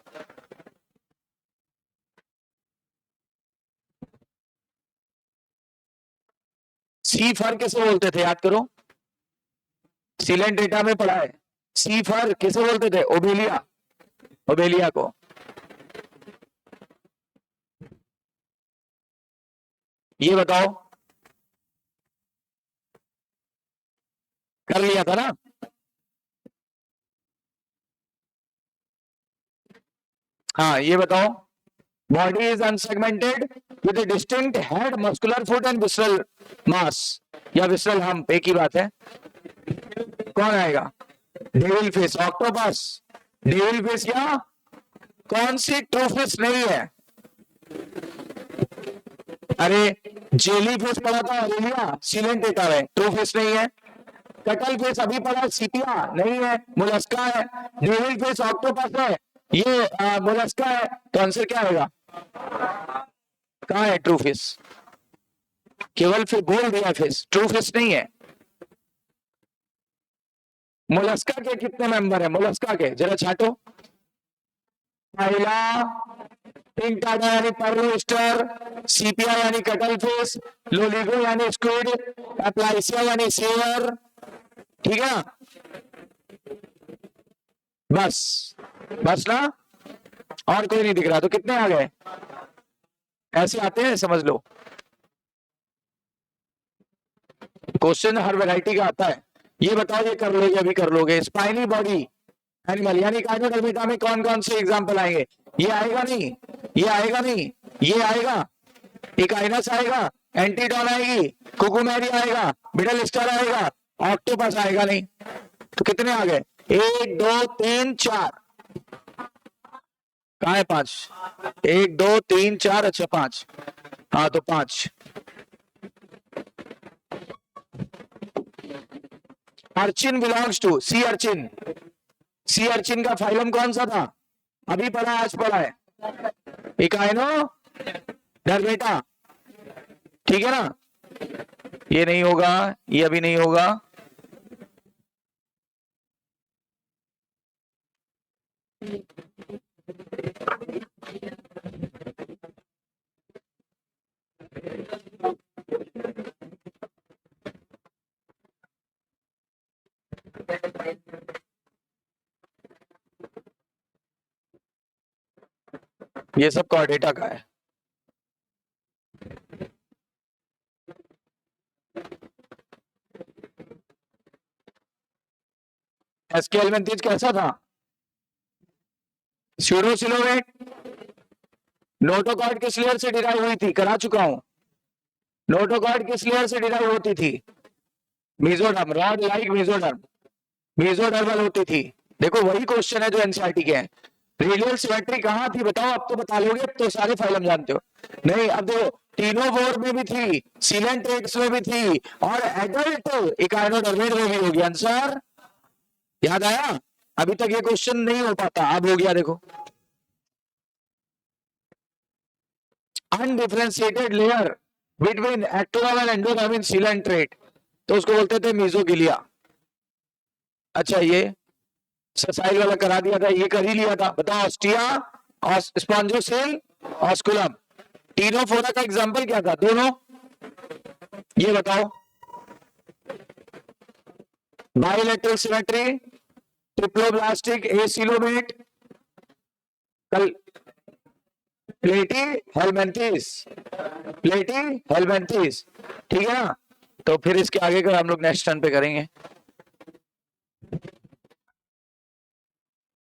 सी फर किसे बोलते थे याद करो, सीलेंट डेटा में पढ़ा है। सी फर किसे बोलते थे? ओबेलिया, ओबेलिया को। ये बताओ, कर लिया था ना? हाँ ये बताओ, body is unsegmented with a distinct head, muscular foot and visceral mass, या विसरल हम्प, एक ही बात है। कौन आएगा? Devil fish, octopus, devil fish, या कौन सी ट्रू फिश नहीं है? अरे जेली फिश पढ़ा था ऑरेलिया, सीलेंट डेटा है, ट्रू फिश नहीं है। कटल फिश अभी पढ़ा, सीपिया नहीं है, मोलस्का है। डेविल फिश ऑक्टोपस है, ये मोलस्का है, तो आंसर क्या होगा? कहाँ है ट्रू फिश? केवल फिर बोल दिया फिश, ट्रू फिश नहीं है। मोलस्का के कितने मेंबर है? मोलस्का के जरा छाटो। पहला पिंक टाटा यानी पर्लोस्टर, सीपिया यानी कटल फिश, लोलिगो यानी स्क्विड, एप्लाइसिया यानी सेवर, ठीक है ना? बस, बस ना, और कोई नहीं दिख रहा, तो कितने आ गए? ऐसे आते हैं, समझ लो। क्वेश्चन हर वैरायटी का आता है। ये बताओ, ये कर लोगे? अभी कर लोगे? स्पाइनी बॉडी एनिमल यानी काइनोडर्मिटा में कौन कौन से एग्जांपल आएंगे? ये आएगा नहीं, ये आएगा नहीं, ये आएगा, इकाइनस आएगा, एंटीडॉन आएगी, कुकुमेरी आएगा, मिडल स्टार आएगा, ऑक्टोपस आएगा नहीं। तो कितने आ गए? 1 2 3 4, कहाँ है 5? 1 2 3 4, अच्छा 5, हाँ तो 5। Urchin belongs to, sea urchin, sea urchin का फाइलम कौन सा था? अभी पढ़ा है, आज पढ़ा है, इकाइनो डर्मेटा, ठीक है ना। ये नहीं होगा, ये अभी नहीं होगा। ये सब कॉर्डेटा का है। एस्केलमेंथिस कैसा था? स्यूडोसिलोमेट। नोटोकॉर्ड किस लेयर से डिराइव हुई थी? करा चुका हूं। नोटोकॉर्ड किस लेयर से डिराइव होती थी? Mesoderm, rod like mesoderm, mesodermal होती थी। देखो वही क्वेश्चन है जो एनसीईआरटी के हैं। रेडियल सिमेट्री कहां थी बताओ? अब तो बता लोगे, अब तो सारे फाइलम जानते हो। नहीं, अब देखो टीनोफोर में भी थी, सीलेंट्रेट्स में भी थी, और एडल्ट इकाइनोडर्मेट में भी होगी। आंसर याद आया? अभी तक ये क्वेश्चन नहीं हो पाता, अब हो गया। देखो undifferentiated layer between ectoderm and endoderm in coelenterate, तो उसको बोलते थे मीजोगिलिया। अच्छा, ये ससाइल वाला करा दिया था, ये कर ही लिया था। बताओ ऑस्टिया, स्पॉन्जोसेल, ऑस्कुलम। टीनोफोरा का एग्जांपल क्या था? दोनों, ये बताओ। बाइलेटरल सिमेट्री, ट्रिप्लोब्लास्टिक एसिलोमेट, कल प्लेटी हेलमेंथिस, प्लेटी हेलमेंथिस, ठीक है ना। तो फिर इसके आगे का हम लोग नेक्स्ट टर्न पे करेंगे।